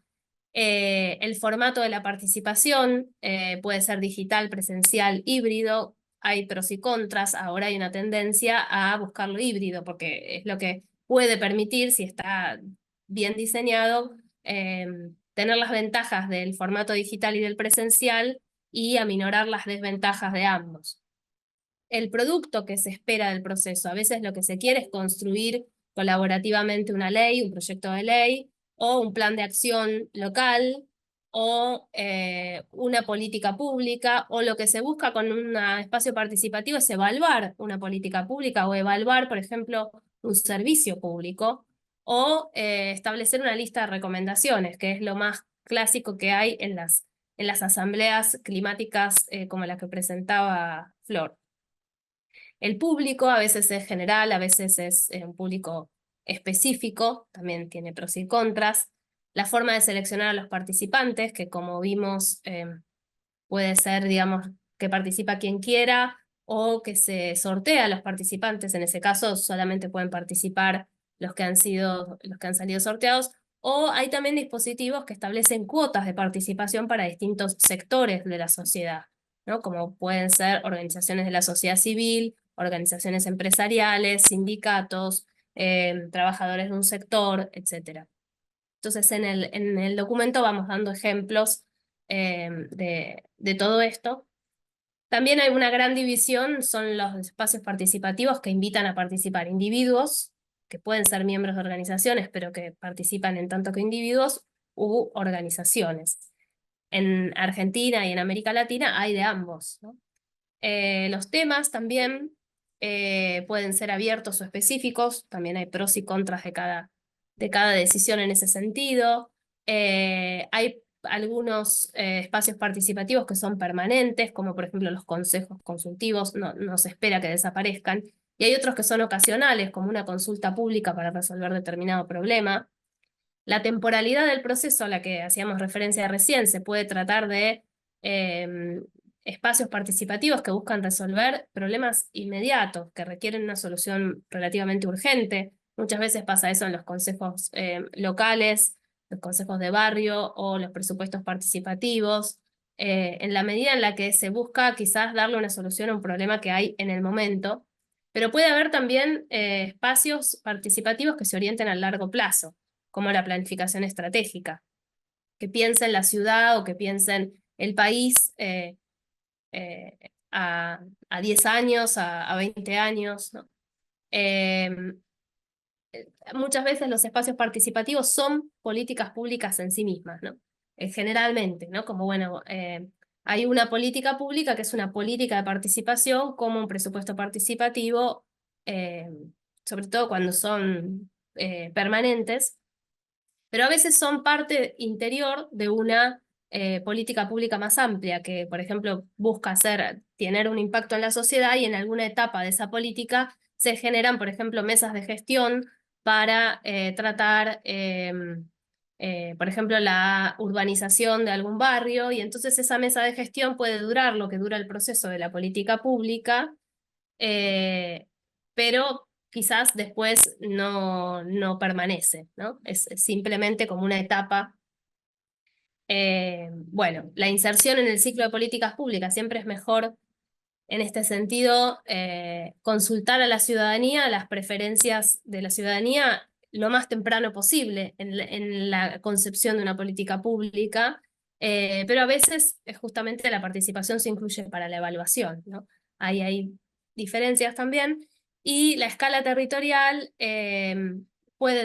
el formato de la participación puede ser digital, presencial, híbrido. Hay pros y contras. Ahora hay una tendencia a buscarlo híbrido porque es lo que puede permitir, si está bien diseñado, tener las ventajas del formato digital y del presencial y aminorar las desventajas de ambos. El producto que se espera del proceso, a veces lo que se quiere es construir colaborativamente una ley, un proyecto de ley, o un plan de acción local, o una política pública, o lo que se busca con un espacio participativo es evaluar una política pública o evaluar, por ejemplo, un servicio público, o establecer una lista de recomendaciones, que es lo más clásico que hay en las asambleas climáticas como la que presentaba Flor. El público a veces es general, a veces es un público específico, también tiene pros y contras. La forma de seleccionar a los participantes, que como vimos puede ser, digamos, que participa quien quiera o que se sortea a los participantes. En ese caso solamente pueden participar los que han salido sorteados. O hay también dispositivos que establecen cuotas de participación para distintos sectores de la sociedad, ¿no? Como pueden ser organizaciones de la sociedad civil, organizaciones empresariales, sindicatos, trabajadores de un sector, etc. Entonces en el documento vamos dando ejemplos de todo esto. También hay una gran división, son los espacios participativos que invitan a participar individuos, que pueden ser miembros de organizaciones, pero que participan en tanto que individuos, u organizaciones. En Argentina y en América Latina hay de ambos, ¿no? Los temas también pueden ser abiertos o específicos, también hay pros y contras de cada decisión en ese sentido. Hay algunos espacios participativos que son permanentes, como por ejemplo los consejos consultivos, no se espera que desaparezcan, y hay otros que son ocasionales, como una consulta pública para resolver determinado problema. La temporalidad del proceso a la que hacíamos referencia recién se puede tratar de espacios participativos que buscan resolver problemas inmediatos, que requieren una solución relativamente urgente. Muchas veces pasa eso en los consejos locales, los consejos de barrio o los presupuestos participativos, en la medida en la que se busca quizás darle una solución a un problema que hay en el momento, pero puede haber también espacios participativos que se orienten a largo plazo, como la planificación estratégica, que piensen la ciudad o que piensen el país a 10 años, a 20 años, ¿no? Muchas veces los espacios participativos son políticas públicas en sí mismas, ¿no? Generalmente, ¿no? Como, bueno, hay una política pública que es una política de participación, como un presupuesto participativo, eh, sobre todo cuando son permanentes, pero a veces son parte interior de una política pública más amplia, que, por ejemplo, busca tener un impacto en la sociedad y en alguna etapa de esa política se generan, por ejemplo, mesas de gestión para tratar, por ejemplo, la urbanización de algún barrio, y entonces esa mesa de gestión puede durar lo que dura el proceso de la política pública, pero quizás después no permanece, ¿no? Es simplemente como una etapa. Bueno, la inserción en el ciclo de políticas públicas siempre es mejor en este sentido, consultar a la ciudadanía, las preferencias de la ciudadanía lo más temprano posible en la concepción de una política pública, pero a veces justamente la participación se incluye para la evaluación, ¿no? Ahí hay diferencias también, y la escala territorial puede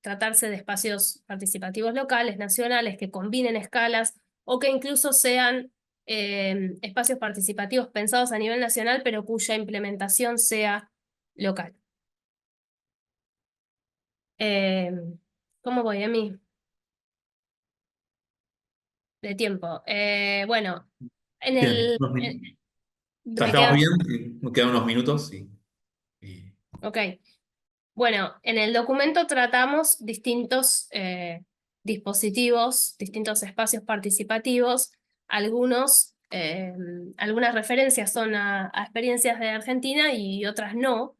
tratarse de espacios participativos locales, nacionales, que combinen escalas o que incluso sean espacios participativos pensados a nivel nacional, pero cuya implementación sea local. ¿Cómo voy a mí? De tiempo. Bueno, en Bien, el... o sea, me estamos quedan... bien, nos quedan unos minutos y- Ok. Bueno, en el documento tratamos distintos dispositivos, distintos espacios participativos. Algunas referencias son a experiencias de Argentina y otras no.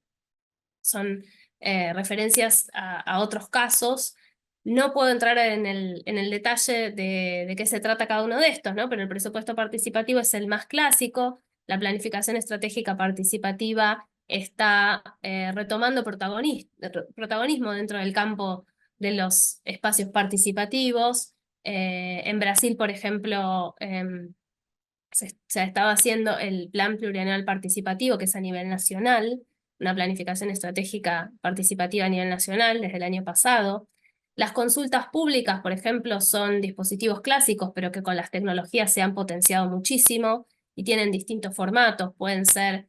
Son referencias a otros casos. No puedo entrar en el detalle de qué se trata cada uno de estos, ¿no? Pero el presupuesto participativo es el más clásico. La planificación participativa está retomando protagonismo dentro del campo de los espacios participativos. En Brasil, por ejemplo, se estaba haciendo el Plan Plurianual Participativo, que es a nivel nacional, una planificación estratégica participativa a nivel nacional desde el año pasado. Las consultas públicas, por ejemplo, son dispositivos clásicos, pero que con las tecnologías se han potenciado muchísimo y tienen distintos formatos. Pueden ser,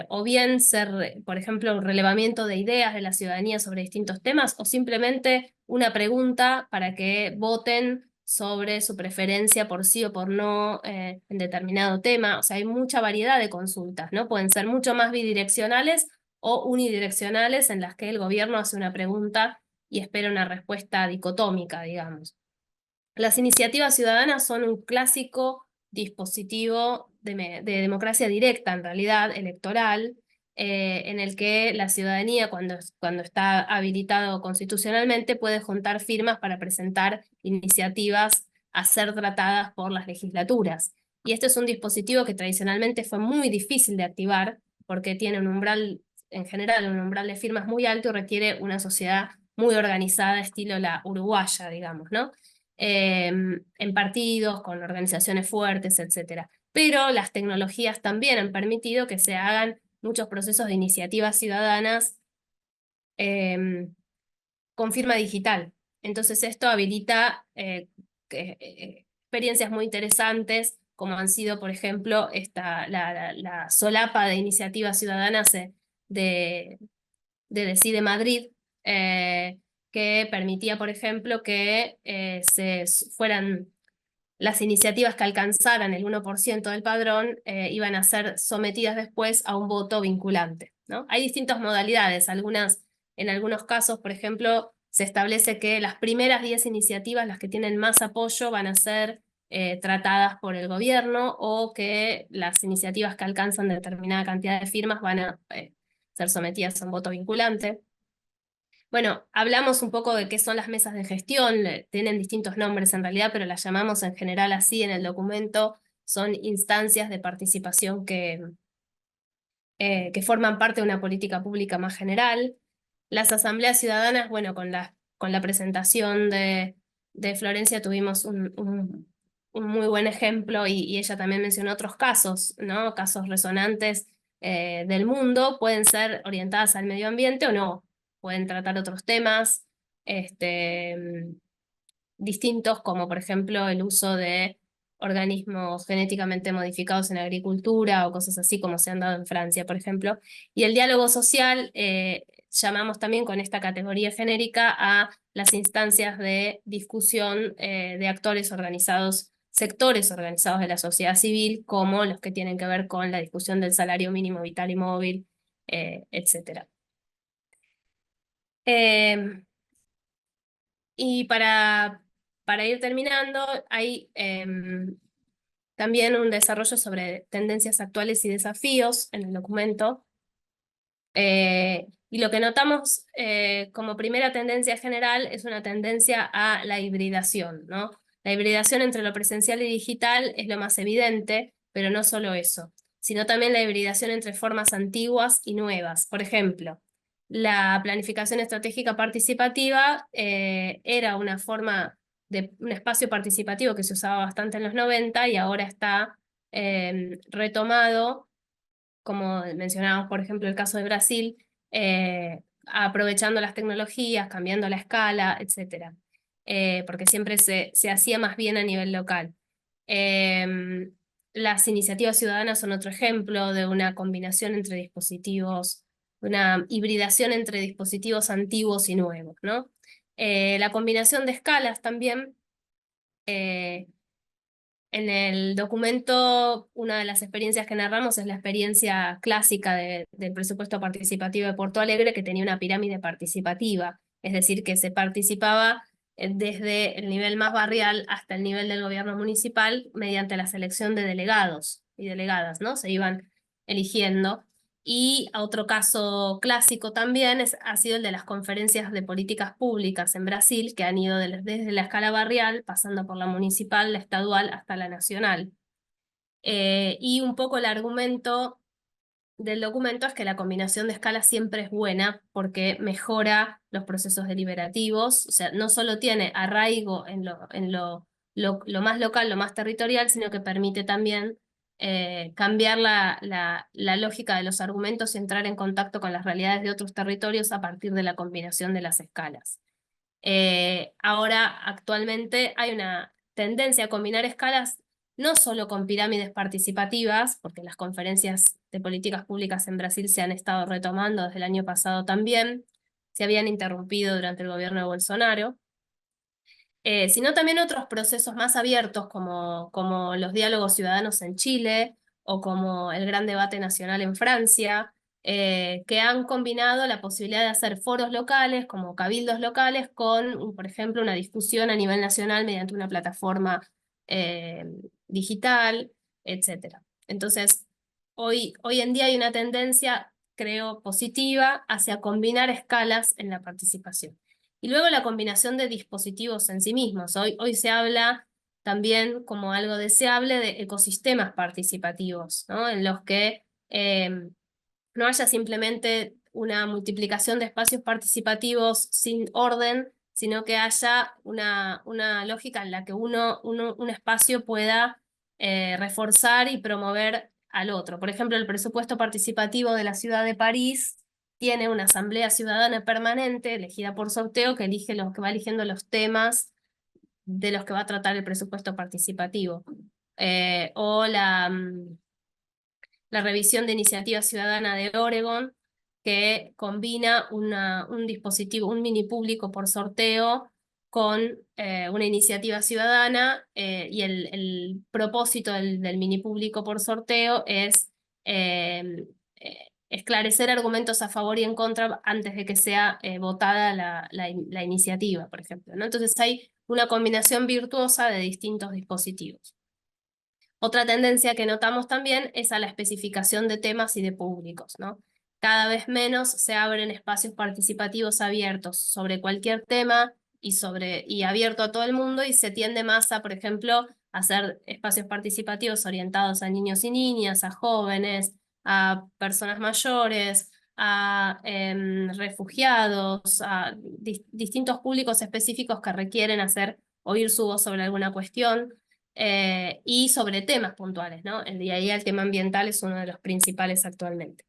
o bien ser, por ejemplo, un relevamiento de ideas de la ciudadanía sobre distintos temas, o simplemente una pregunta para que voten sobre su preferencia por sí o por no en determinado tema. O sea, hay mucha variedad de consultas, ¿no? Pueden ser mucho más bidireccionales o unidireccionales, en las que el gobierno hace una pregunta y espera una respuesta dicotómica, digamos. Las iniciativas ciudadanas son un clásico dispositivo de democracia directa, en realidad, electoral, en el que la ciudadanía, cuando está habilitado constitucionalmente, puede juntar firmas para presentar iniciativas a ser tratadas por las legislaturas. Y este es un dispositivo que tradicionalmente fue muy difícil de activar, porque tiene un umbral, en general, un umbral de firmas muy alto y requiere una sociedad muy organizada, estilo la uruguaya, digamos, ¿no? En partidos, con organizaciones fuertes, etc. Pero las tecnologías también han permitido que se hagan muchos procesos de iniciativas ciudadanas con firma digital. Entonces esto habilita experiencias muy interesantes, como han sido, por ejemplo, la solapa de iniciativas ciudadanas de Decide Madrid, que permitía, por ejemplo, que fueran las iniciativas que alcanzaran el 1% del padrón, iban a ser sometidas después a un voto vinculante, ¿no? Hay distintas modalidades. En algunos casos, por ejemplo, se establece que las primeras 10 iniciativas, las que tienen más apoyo, van a ser tratadas por el gobierno, o que las iniciativas que alcanzan determinada cantidad de firmas van a ser sometidas a un voto vinculante. Bueno, hablamos un poco de qué son las mesas de gestión, tienen distintos nombres en realidad, pero las llamamos en general así en el documento, son instancias de participación que forman parte de una política pública más general. Las asambleas ciudadanas, bueno, con la presentación de Florencia tuvimos un muy buen ejemplo, y ella también mencionó otros casos, ¿no? Casos resonantes del mundo, pueden ser orientadas al medio ambiente o no, pueden tratar otros temas distintos, como por ejemplo el uso de organismos genéticamente modificados en agricultura o cosas así como se han dado en Francia, por ejemplo. Y el diálogo social llamamos también con esta categoría genérica a las instancias de discusión de actores organizados, sectores organizados de la sociedad civil, como los que tienen que ver con la discusión del salario mínimo vital y móvil, etc. Y para ir terminando, hay también un desarrollo sobre tendencias actuales y desafíos en el documento. Y lo que notamos como primera tendencia general es una tendencia a la hibridación, ¿no? La hibridación entre lo presencial y digital es lo más evidente, pero no solo eso, sino también la hibridación entre formas antiguas y nuevas. Por ejemplo, la planificación estratégica participativa era una forma de un espacio participativo que se usaba bastante en los 90 y ahora está retomado, como mencionábamos, por ejemplo, el caso de Brasil, aprovechando las tecnologías, cambiando la escala, etc. Porque siempre se hacía más bien a nivel local. Las iniciativas ciudadanas son otro ejemplo de una combinación entre dispositivos, una hibridación entre dispositivos antiguos y nuevos, ¿no? La combinación de escalas también. En el documento, una de las experiencias que narramos es la experiencia clásica del presupuesto participativo de Porto Alegre, que tenía una pirámide participativa, es decir, que se participaba desde el nivel más barrial hasta el nivel del gobierno municipal mediante la selección de delegados y delegadas, ¿no? Se iban eligiendo. Y otro caso clásico también ha sido el de las conferencias de políticas públicas en Brasil, que han ido desde la escala barrial, pasando por la municipal, la estadual, hasta la nacional. Y un poco el argumento del documento es que la combinación de escalas siempre es buena porque mejora los procesos deliberativos, o sea, no solo tiene arraigo en lo más local, lo más territorial, sino que permite también cambiar la lógica de los argumentos y entrar en contacto con las realidades de otros territorios a partir de la combinación de las escalas. Ahora, actualmente, hay una tendencia a combinar escalas no solo con pirámides participativas, porque las conferencias de políticas públicas en Brasil se han estado retomando desde el año pasado también, se habían interrumpido durante el gobierno de Bolsonaro, sino también otros procesos más abiertos como los diálogos ciudadanos en Chile o como el gran debate nacional en Francia, que han combinado la posibilidad de hacer foros locales como cabildos locales con, por ejemplo, una discusión a nivel nacional mediante una plataforma eh, digital, etc. Entonces, hoy en día hay una tendencia, creo, positiva hacia combinar escalas en la participación. Y luego la combinación de dispositivos en sí mismos. Hoy se habla también como algo deseable de ecosistemas participativos, ¿no? En los que no haya simplemente una multiplicación de espacios participativos sin orden, sino que haya una lógica en la que un espacio pueda reforzar y promover al otro. Por ejemplo, el presupuesto participativo de la ciudad de París tiene una asamblea ciudadana permanente elegida por sorteo que va eligiendo los temas de los que va a tratar el presupuesto participativo. O la revisión de iniciativa ciudadana de Oregon, que combina un dispositivo, un mini público por sorteo con una iniciativa ciudadana, y el propósito del mini público por sorteo es esclarecer argumentos a favor y en contra antes de que sea votada la iniciativa, por ejemplo, ¿no? Entonces hay una combinación virtuosa de distintos dispositivos. Otra tendencia que notamos también es a la especificación de temas y de públicos, ¿no? Cada vez menos se abren espacios participativos abiertos sobre cualquier tema y abierto a todo el mundo, y se tiende más a, por ejemplo, hacer espacios participativos orientados a niños y niñas, a jóvenes, a personas mayores, a refugiados, a distintos públicos específicos que requieren hacer oír su voz sobre alguna cuestión. Y sobre temas puntuales, ¿no? El día a día, el tema ambiental es uno de los principales actualmente.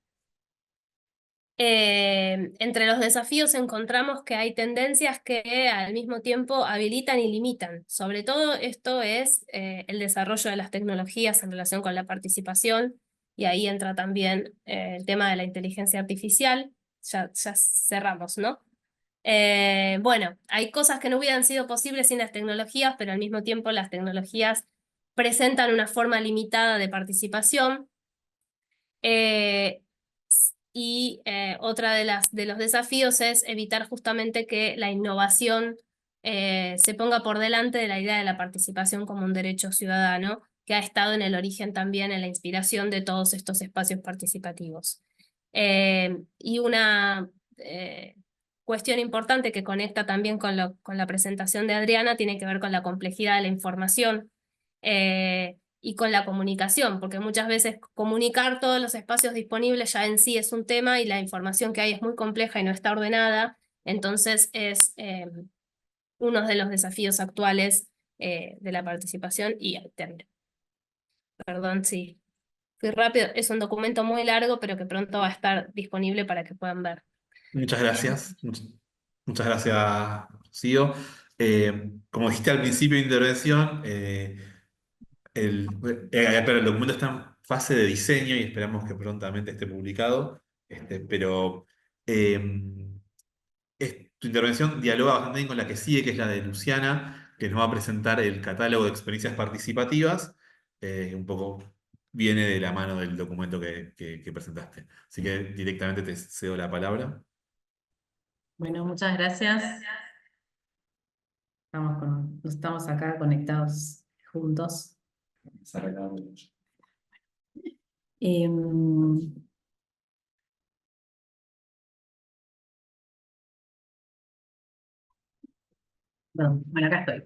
Entre los desafíos encontramos que hay tendencias que al mismo tiempo habilitan y limitan. Sobre todo esto es el desarrollo de las tecnologías en relación con la participación, y ahí entra también el tema de la inteligencia artificial. Ya cerramos, ¿no? Bueno, hay cosas que no hubieran sido posibles sin las tecnologías, pero al mismo tiempo las tecnologías presentan una forma limitada de participación. Otra de los desafíos es evitar justamente que la innovación se ponga por delante de la idea de la participación como un derecho ciudadano, que ha estado en el origen también, en la inspiración de todos estos espacios participativos. Y una cuestión importante que conecta también con la presentación de Adriana tiene que ver con la complejidad de la información y con la comunicación, porque muchas veces comunicar todos los espacios disponibles ya en sí es un tema, y la información que hay es muy compleja y no está ordenada. Entonces es uno de los desafíos actuales de la participación. Y termino. Perdón, sí. Fui rápido. Es un documento muy largo, pero que pronto va a estar disponible para que puedan ver. Muchas gracias. Muchas gracias, Rocío. Como dijiste al principio de intervención, claro, el documento está en fase de diseño y esperamos que prontamente esté publicado. Pero tu intervención dialoga bastante bien con la que sigue, que es la de Luciana, que nos va a presentar el catálogo de experiencias participativas. Un poco viene de la mano del documento que presentaste. Así que directamente te cedo la palabra. Bueno, muchas gracias. Estamos acá conectados juntos. Em, Bueno, acá estoy.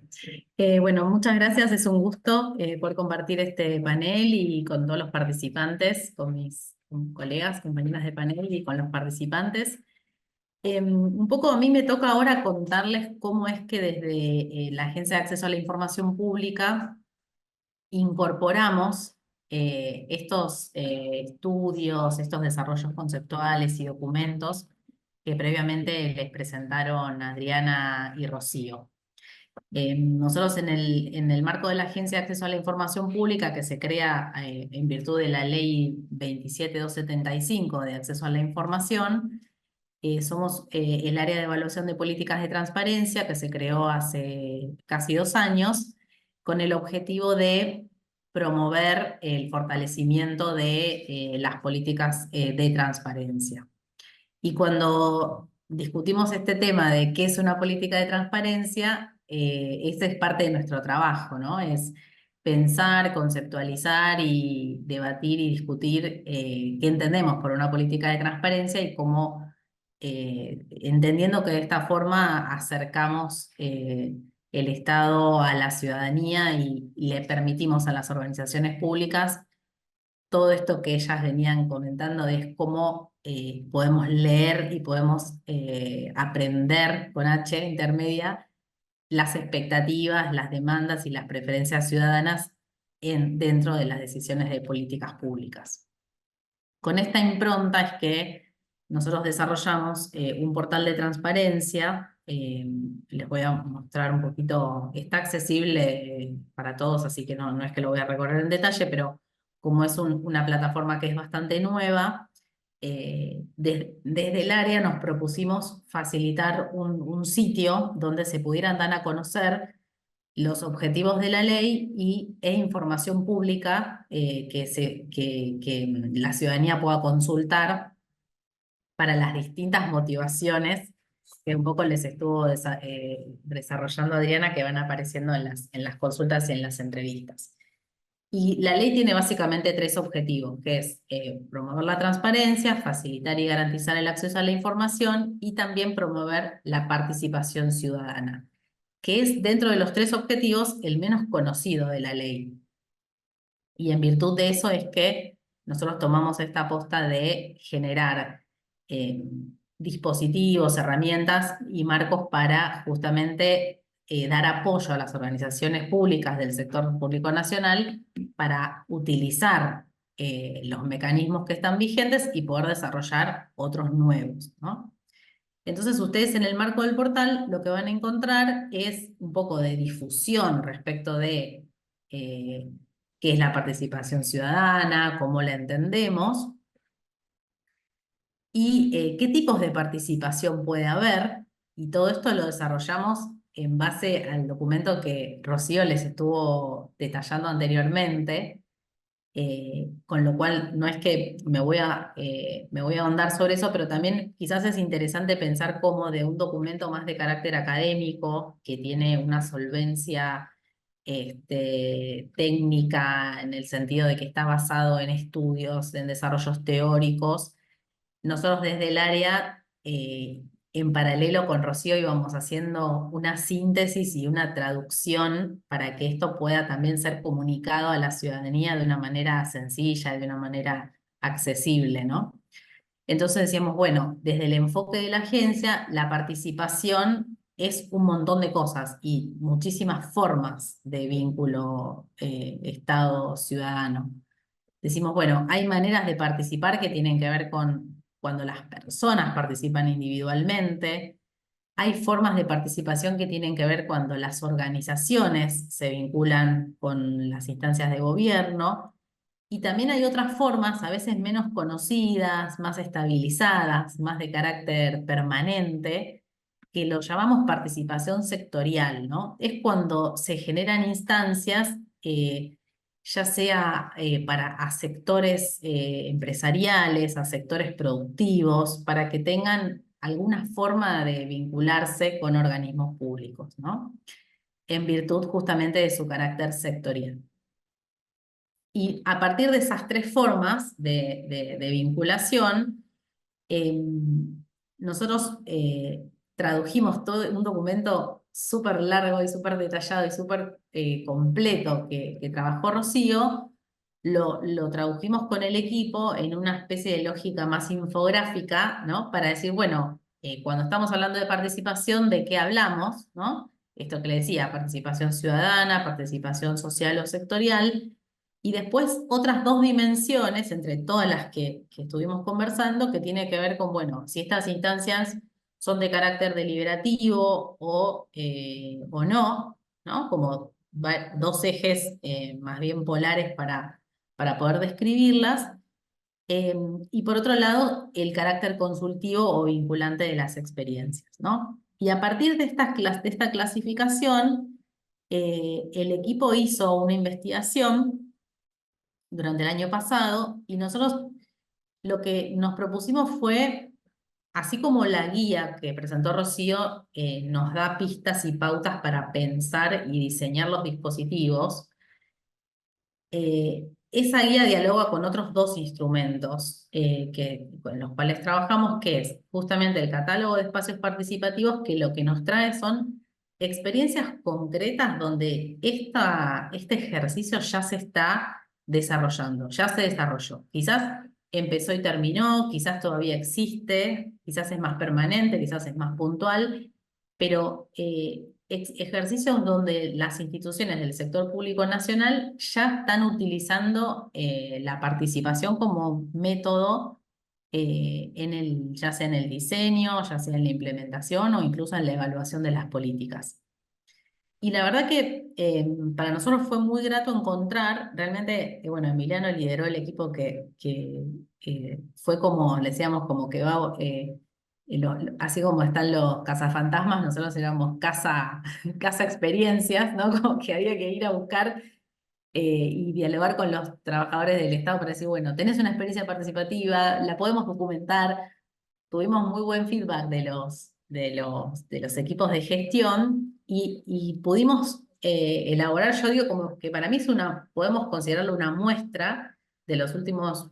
Bueno, muchas gracias. Es un gusto poder compartir este panel y con todos los participantes, con mis colegas, compañeras de panel y con los participantes. Un poco a mí me toca ahora contarles cómo es que desde la Agencia de Acceso a la Información Pública incorporamos estos estudios, estos desarrollos conceptuales y documentos que previamente les presentaron Adriana y Rocío. Nosotros en el marco de la Agencia de Acceso a la Información Pública, que se crea en virtud de la Ley 27275 de Acceso a la Información, somos el área de evaluación de políticas de transparencia, que se creó hace casi 2 años, con el objetivo de promover el fortalecimiento de las políticas de transparencia. Y cuando discutimos este tema de qué es una política de transparencia, esa es parte de nuestro trabajo, ¿no? Es pensar, conceptualizar y debatir y discutir qué entendemos por una política de transparencia y cómo, entendiendo que de esta forma acercamos el Estado a la ciudadanía y le permitimos a las organizaciones públicas todo esto que ellas venían comentando, es cómo podemos leer y podemos aprender con H intermedia las expectativas, las demandas y las preferencias ciudadanas dentro de las decisiones de políticas públicas. Con esta impronta es que nosotros desarrollamos un portal de transparencia. Les voy a mostrar un poquito, está accesible para todos, así que no es que lo voy a recorrer en detalle, pero como es una plataforma que es bastante nueva, desde el área nos propusimos facilitar un sitio donde se pudieran dar a conocer los objetivos de la ley e información pública que la ciudadanía pueda consultar para las distintas motivaciones que un poco les estuvo desarrollando Adriana, que van apareciendo en las consultas y en las entrevistas. Y la ley tiene básicamente tres objetivos, que es promover la transparencia, facilitar y garantizar el acceso a la información y también promover la participación ciudadana, que es dentro de los tres objetivos el menos conocido de la ley. Y en virtud de eso es que nosotros tomamos esta aposta de generar dispositivos, herramientas y marcos para justamente dar apoyo a las organizaciones públicas del sector público nacional para utilizar los mecanismos que están vigentes y poder desarrollar otros nuevos, ¿no? Entonces ustedes en el marco del portal lo que van a encontrar es un poco de difusión respecto de qué es la participación ciudadana, cómo la entendemos y qué tipos de participación puede haber. Y todo esto lo desarrollamos en base al documento que Rocío les estuvo detallando anteriormente. Con lo cual no es que me voy a ahondar sobre eso, pero también quizás es interesante pensar cómo de un documento más de carácter académico, que tiene una solvencia técnica en el sentido de que está basado en estudios, en desarrollos teóricos, nosotros desde el área, en paralelo con Rocío, íbamos haciendo una síntesis y una traducción para que esto pueda también ser comunicado a la ciudadanía de una manera sencilla, de una manera accesible, ¿no? Entonces decíamos, bueno, desde el enfoque de la agencia, la participación es un montón de cosas y muchísimas formas de vínculo Estado-ciudadano. Decimos, bueno, hay maneras de participar que tienen que ver con cuando las personas participan individualmente, hay formas de participación que tienen que ver cuando las organizaciones se vinculan con las instancias de gobierno, y también hay otras formas, a veces menos conocidas, más estabilizadas, más de carácter permanente, que lo llamamos participación sectorial, ¿no? Es cuando se generan instancias ya sea a sectores empresariales, a sectores productivos, para que tengan alguna forma de vincularse con organismos públicos, ¿no? En virtud justamente de su carácter sectorial. Y a partir de esas tres formas de vinculación, nosotros tradujimos todo un documento súper largo y súper detallado y súper completo que trabajó Rocío, lo tradujimos con el equipo en una especie de lógica más infográfica, ¿no? Para decir, bueno, cuando estamos hablando de participación, ¿de qué hablamos? ¿No? Esto que le decía, participación ciudadana, participación social o sectorial. Y después otras dos dimensiones, entre todas las que estuvimos conversando, que tiene que ver con, bueno, si estas instancias son de carácter deliberativo o no, ¿no? Como dos ejes más bien polares para poder describirlas. Y por otro lado, el carácter consultivo o vinculante de las experiencias, ¿no? Y a partir de esta clasificación, el equipo hizo una investigación durante el año pasado y nosotros lo que nos propusimos fue, así como la guía que presentó Rocío nos da pistas y pautas para pensar y diseñar los dispositivos, esa guía dialoga con otros dos instrumentos con los cuales trabajamos, que es justamente el catálogo de espacios participativos, que lo que nos trae son experiencias concretas donde este ejercicio ya se está desarrollando, ya se desarrolló. Quizás empezó y terminó, quizás todavía existe, quizás es más permanente, quizás es más puntual, pero ejercicios donde las instituciones del sector público nacional ya están utilizando la participación como método ya sea en el diseño, ya sea en la implementación o incluso en la evaluación de las políticas. Y la verdad que para nosotros fue muy grato encontrar, realmente, bueno, Emiliano lideró el equipo que fue como, le decíamos, como que va, así como están los cazafantasmas, nosotros éramos casa experiencias, ¿no? Como que había que ir a buscar y dialogar con los trabajadores del Estado para decir, bueno, tenés una experiencia participativa, la podemos documentar, tuvimos muy buen feedback de los equipos de gestión y pudimos elaborar, yo digo como que para mí podemos considerarlo una muestra de los últimos,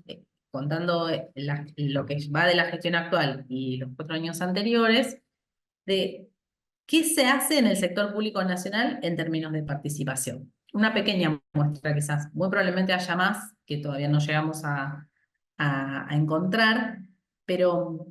contando lo que va de la gestión actual y los 4 años anteriores, de qué se hace en el sector público nacional en términos de participación. Una pequeña muestra quizás, muy probablemente haya más que todavía no llegamos a encontrar, pero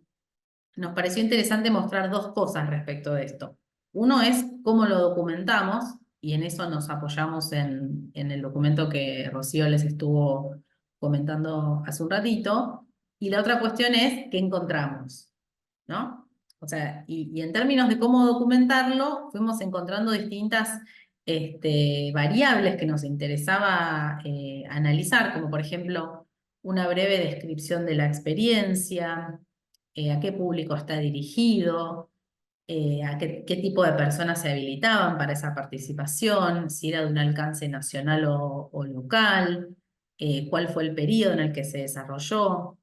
nos pareció interesante mostrar 2 cosas respecto de esto. Uno es cómo lo documentamos, y en eso nos apoyamos en el documento que Rocío les estuvo comentando hace un ratito, y la otra cuestión es qué encontramos, ¿no? O sea, y en términos de cómo documentarlo, fuimos encontrando distintas variables que nos interesaba analizar, como por ejemplo una breve descripción de la experiencia, a qué público está dirigido, a qué tipo de personas se habilitaban para esa participación, si era de un alcance nacional o local, cuál fue el periodo en el que se desarrolló,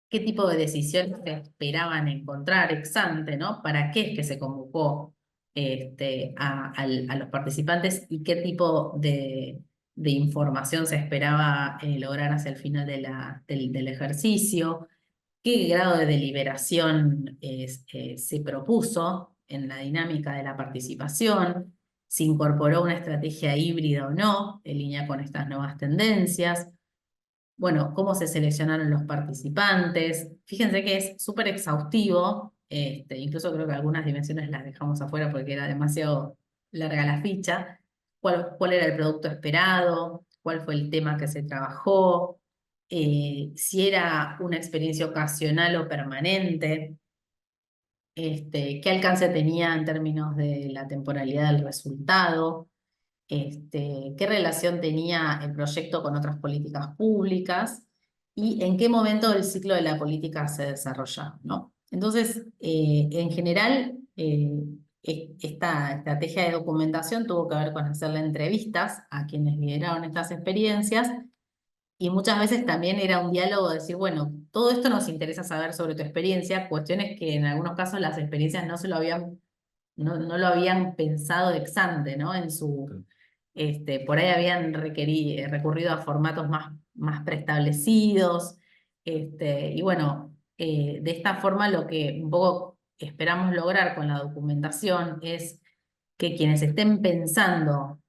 qué tipo de decisiones se esperaban encontrar ex ante, ¿no? ¿Para qué es que se convocó a los participantes y qué tipo de información se esperaba lograr hacia el final del ejercicio? ¿Qué grado de deliberación se propuso en la dinámica de la participación? ¿Se incorporó una estrategia híbrida o no, en línea con estas nuevas tendencias? Bueno, ¿cómo se seleccionaron los participantes? Fíjense que es súper exhaustivo, incluso creo que algunas dimensiones las dejamos afuera porque era demasiado larga la ficha. ¿Cuál era el producto esperado? ¿Cuál fue el tema que se trabajó? Si era una experiencia ocasional o permanente, qué alcance tenía en términos de la temporalidad del resultado, qué relación tenía el proyecto con otras políticas públicas y en qué momento del ciclo de la política se desarrolla, ¿no? Entonces, en general, esta estrategia de documentación tuvo que ver con hacerle entrevistas a quienes lideraron estas experiencias. Y muchas veces también era un diálogo de decir, bueno, todo esto nos interesa saber sobre tu experiencia, cuestiones que en algunos casos las experiencias no lo habían pensado ex ante, ¿no? Por ahí habían recurrido a formatos más preestablecidos. Y bueno, de esta forma lo que un poco esperamos lograr con la documentación es que quienes estén pensando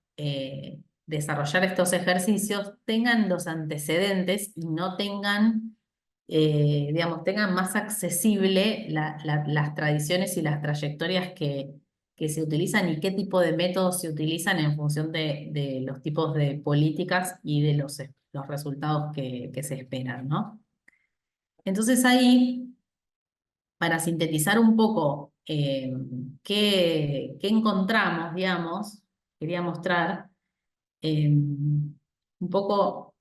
desarrollar estos ejercicios tengan los antecedentes y no tengan, digamos, tengan más accesible las tradiciones y las trayectorias que se utilizan y qué tipo de métodos se utilizan en función de los tipos de políticas y de los resultados que se esperan, ¿no? Entonces ahí, para sintetizar un poco qué encontramos, digamos, quería mostrar un poco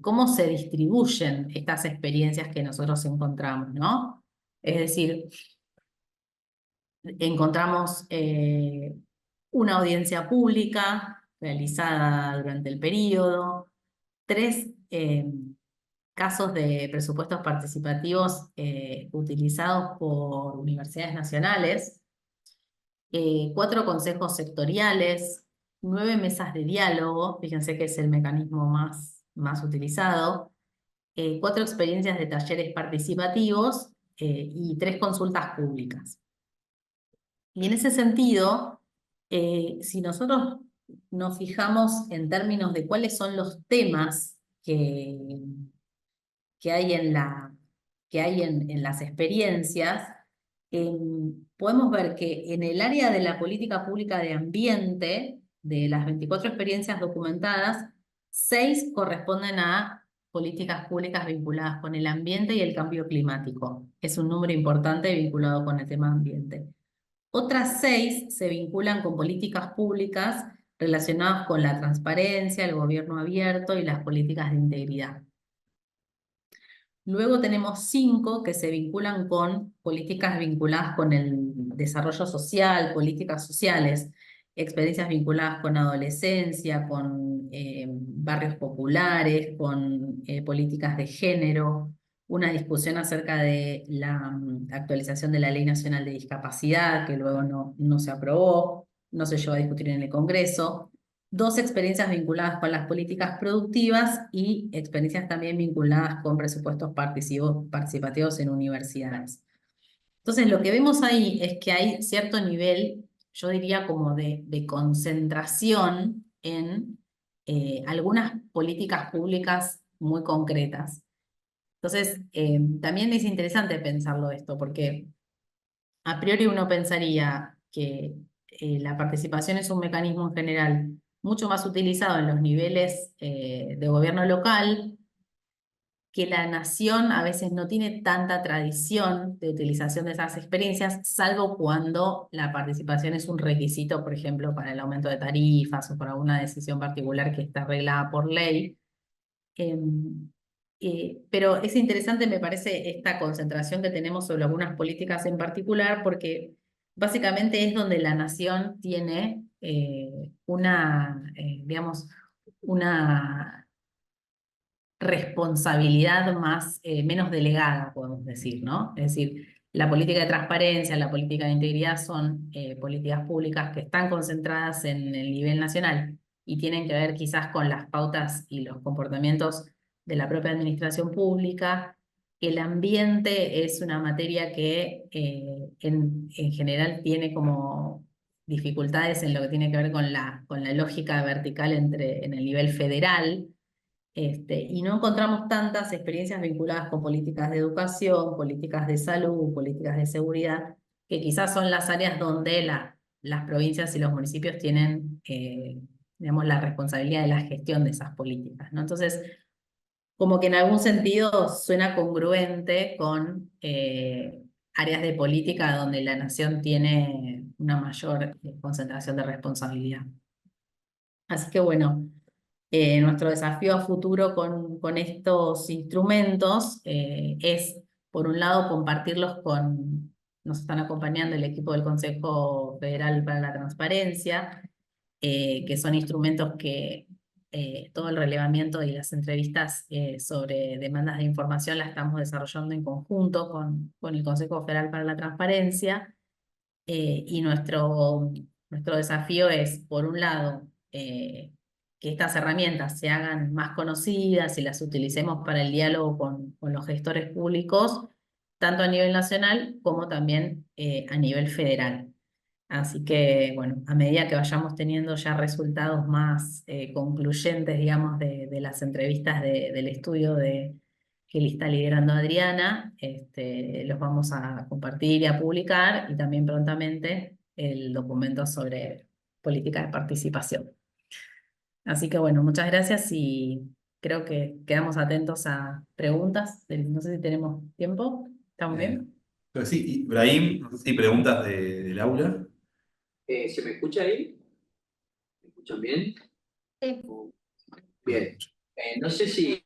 cómo se distribuyen estas experiencias que nosotros encontramos, ¿no? Es decir, encontramos una audiencia pública realizada durante el periodo, 3 casos de presupuestos participativos utilizados por universidades nacionales, 4 consejos sectoriales, 9 mesas de diálogo, fíjense que es el mecanismo más utilizado, 4 experiencias de talleres participativos y 3 consultas públicas. Y en ese sentido, si nosotros nos fijamos en términos de cuáles son los temas que hay en las experiencias, podemos ver que en el área de la política pública de ambiente, de las 24 experiencias documentadas, 6 corresponden a políticas públicas vinculadas con el ambiente y el cambio climático. Es un número importante vinculado con el tema ambiente. Otras 6 se vinculan con políticas públicas relacionadas con la transparencia, el gobierno abierto y las políticas de integridad. Luego tenemos 5 que se vinculan con políticas vinculadas con el desarrollo social, políticas sociales, experiencias vinculadas con adolescencia, con barrios populares, con políticas de género, una discusión acerca de la actualización de la Ley Nacional de Discapacidad, que luego no se aprobó, no se llevó a discutir en el Congreso. 2 experiencias vinculadas con las políticas productivas y experiencias también vinculadas con presupuestos participativos en universidades. Entonces, lo que vemos ahí es que hay cierto nivel, yo diría como de concentración en algunas políticas públicas muy concretas. Entonces, también es interesante pensarlo esto, porque a priori uno pensaría que la participación es un mecanismo en general mucho más utilizado en los niveles de gobierno local, que la nación a veces no tiene tanta tradición de utilización de esas experiencias, salvo cuando la participación es un requisito, por ejemplo, para el aumento de tarifas o para una decisión particular que está arreglada por ley. Pero es interesante, me parece, esta concentración que tenemos sobre algunas políticas en particular, porque básicamente es donde la nación tiene digamos, una responsabilidad menos delegada, podemos decir, ¿no? Es decir, la política de transparencia, la política de integridad son políticas públicas que están concentradas en el nivel nacional y tienen que ver quizás con las pautas y los comportamientos de la propia administración pública. El ambiente es una materia que en general tiene como dificultades en lo que tiene que ver con la lógica vertical en el nivel federal. Y no encontramos tantas experiencias vinculadas con políticas de educación, políticas de salud, políticas de seguridad, que quizás son las áreas donde las provincias y los municipios tienen, digamos, la responsabilidad de la gestión de esas políticas, ¿no? Entonces, como que en algún sentido suena congruente con áreas de política donde la nación tiene una mayor concentración de responsabilidad. Así que bueno. Nuestro desafío a futuro con estos instrumentos es, por un lado, compartirlos nos están acompañando el equipo del Consejo Federal para la Transparencia, que son instrumentos que todo el relevamiento y las entrevistas sobre demandas de información las estamos desarrollando en conjunto con el Consejo Federal para la Transparencia. Y nuestro desafío es, por un lado, que estas herramientas se hagan más conocidas y las utilicemos para el diálogo con los gestores públicos, tanto a nivel nacional como también a nivel federal. Así que, bueno, a medida que vayamos teniendo ya resultados más concluyentes, digamos, de las entrevistas del estudio que le está liderando Adriana, los vamos a compartir y a publicar, y también prontamente el documento sobre política de participación. Así que bueno, muchas gracias y creo que quedamos atentos a preguntas. No sé si tenemos tiempo. ¿Estamos bien? Pero sí, Ibrahim, no sé si hay preguntas del aula. ¿Se me escucha ahí? ¿Me escuchan bien? Sí. Bien. No sé si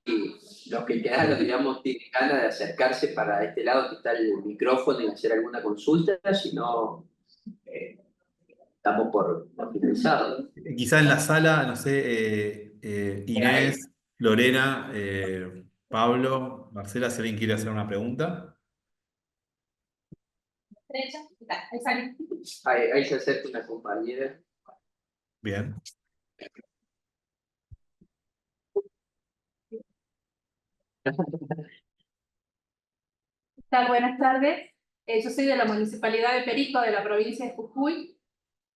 los que quedaron, digamos, tienen ganas de acercarse para este lado que está el micrófono y hacer alguna consulta, si no, estamos por finalizar. Quizá en la sala, no sé, Inés, Lorena, Pablo, Marcela, si alguien quiere hacer una pregunta. Ahí se acerca una compañera. Bien. Buenas tardes. Yo soy de la Municipalidad de Perico, de la provincia de Jujuy,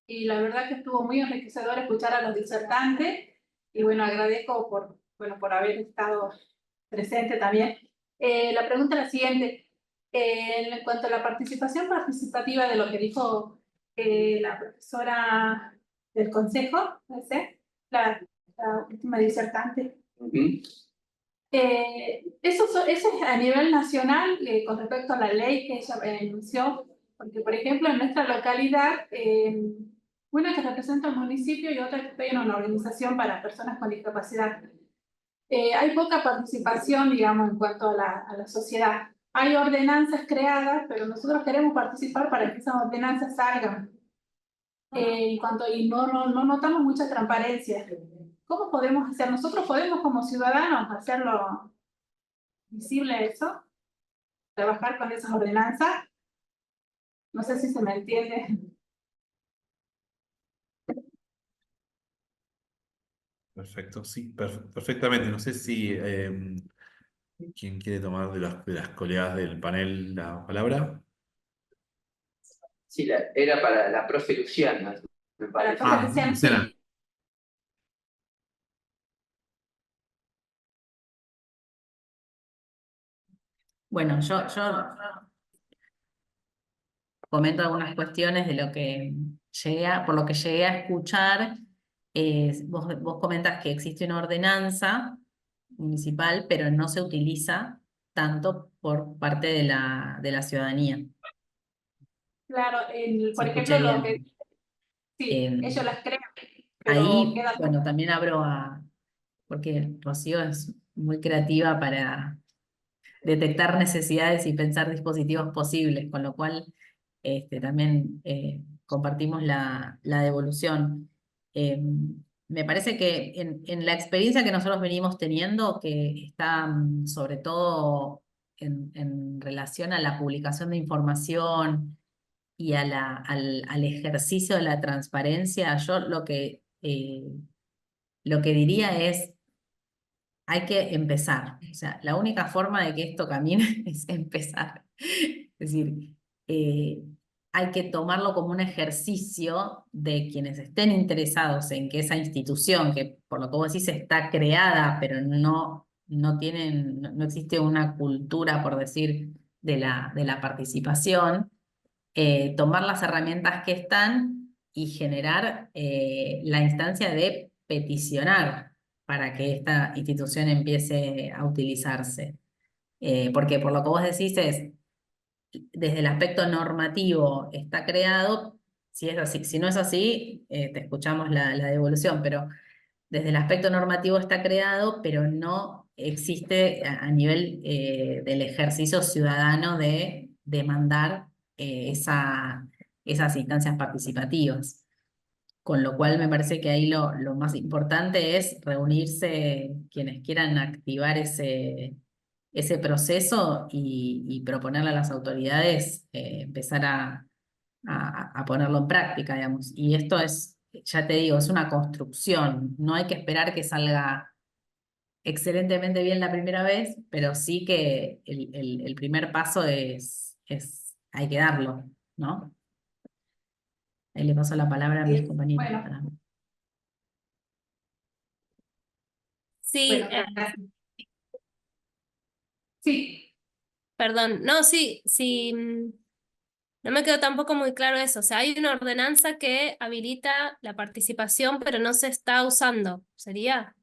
y la verdad que estuvo muy enriquecedor escuchar a los disertantes, y bueno, agradezco por haber estado presente también. La pregunta es la siguiente. En cuanto a la participación participativa de lo que dijo la profesora del Consejo, ¿no sé? La última disertante. Eso es a nivel nacional con respecto a la ley que ella anunció, porque por ejemplo en nuestra localidad, una que representa un municipio y otra que está en una organización para personas con discapacidad. Hay poca participación, digamos, en cuanto a la sociedad. Hay ordenanzas creadas, pero nosotros queremos participar para que esas ordenanzas salgan. Y no notamos mucha transparencia. ¿Cómo podemos hacer? Nosotros podemos como ciudadanos hacerlo visible eso. trabajar con esas ordenanzas. No sé si se me entiende. Perfecto, sí, perfectamente. No sé si quién quiere tomar de las colegas del panel la palabra. Sí, era para la profe Luciana, me Para parece. la profe Luciana, Luciana. sí. Bueno, yo comento algunas cuestiones de lo que por lo que llegué a escuchar. Vos comentas que existe una ordenanza municipal, pero no se utiliza tanto por parte de la ciudadanía. Claro, Si por escuché ejemplo, lo que bien. sí, Eh, ellos las crean, pero Ahí, queda bueno, también porque Rocío es muy creativa para detectar necesidades y pensar dispositivos posibles, con lo cual también compartimos la devolución. Me parece que en la experiencia que nosotros venimos teniendo, que está sobre todo en relación a la publicación de información y al ejercicio de la transparencia, yo lo que diría es hay que empezar. O sea, la única forma de que esto camine es empezar. Es decir, eh, hay que tomarlo como un ejercicio de quienes estén interesados en que esa institución, que por lo que vos decís está creada, pero no existe una cultura, por decir, de la participación, tomar las herramientas que están y generar la instancia de peticionar para que esta institución empiece a utilizarse. Porque por lo que vos decís es, desde el aspecto normativo está creado, si es así, si no es así, te escuchamos la devolución, pero desde el aspecto normativo está creado, pero no existe a nivel del ejercicio ciudadano de demandar esas instancias participativas. Con lo cual me parece que ahí lo más importante es reunirse quienes quieran activar ese proceso y proponerle a las autoridades empezar a ponerlo en práctica, digamos. Y esto es, ya te digo, es una construcción. No hay que esperar que salga excelentemente bien la primera vez, pero sí que el primer paso hay que darlo, ¿no? Ahí le paso la palabra a mis compañeros. bueno, Sí, bueno, sí, perdón, no, sí, sí, no me quedó tampoco muy claro eso. O sea, hay una ordenanza que habilita la participación, pero no se está usando. ¿Sería?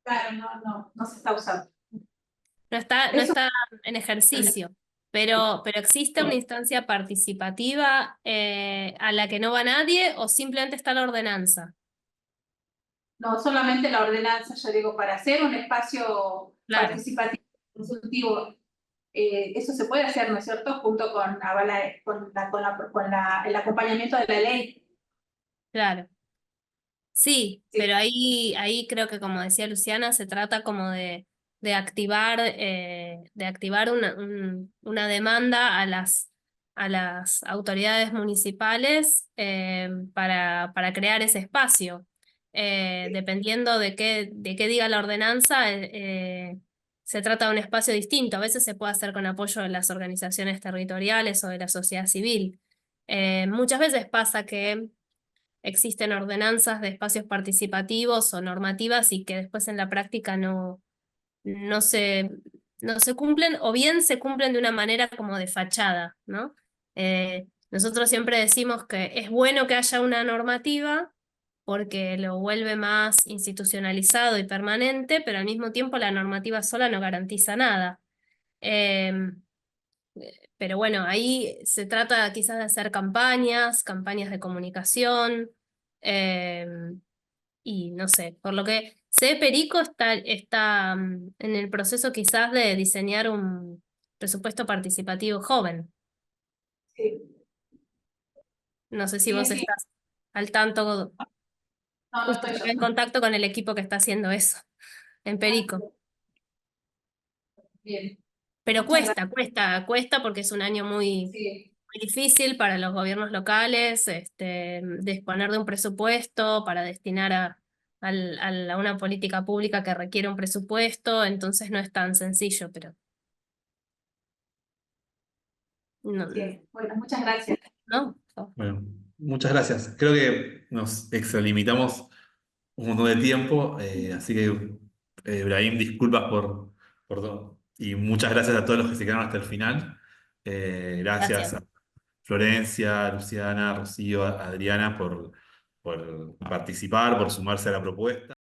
claro, no se está usando. No Eso, está en ejercicio, pero ¿existe una instancia participativa a la que no va nadie o simplemente está la ordenanza? no solamente la ordenanza, yo digo, para hacer un espacio Claro, participativo, consultivo, eso se puede hacer, ¿no es cierto? Junto con, el acompañamiento de la ley. claro. Sí, Sí, pero ahí creo que como decía Luciana, se trata como de activar una demanda a las autoridades municipales para crear ese espacio. Dependiendo de qué diga la ordenanza, se trata de un espacio distinto. A veces se puede hacer con apoyo de las organizaciones territoriales o de la sociedad civil. Muchas veces pasa que existen ordenanzas de espacios participativos o normativas y que después en la práctica no se, no se cumplen o bien se cumplen de una manera como de fachada, ¿no? Nosotros siempre decimos que es bueno que haya una normativa porque lo vuelve más institucionalizado y permanente, pero al mismo tiempo la normativa sola no garantiza nada. Em, pero bueno, ahí se trata quizás de hacer campañas de comunicación, eh, y no sé, por lo que sé, Perico está en el proceso quizás de diseñar un presupuesto participativo joven. sí, No sé si sí, vos sí. estás al tanto, No justo estoy yo. estoy en contacto con el equipo que está haciendo eso en Perico. Bien. Pero Muchas cuesta porque es un año muy, Sí. muy difícil para los gobiernos locales, disponer de un presupuesto para destinar a una política pública que requiere un presupuesto, entonces no es tan sencillo, pero no, Sí. Bueno, muchas gracias. ¿no? Bueno, muchas gracias. Creo que nos extralimitamos un montón de tiempo, así que, Brahim, disculpas por todo. Y muchas gracias a todos los que se quedaron hasta el final. Gracias Gracias. a Florencia, Luciana, Rocío, Adriana por participar, por sumarse a la propuesta.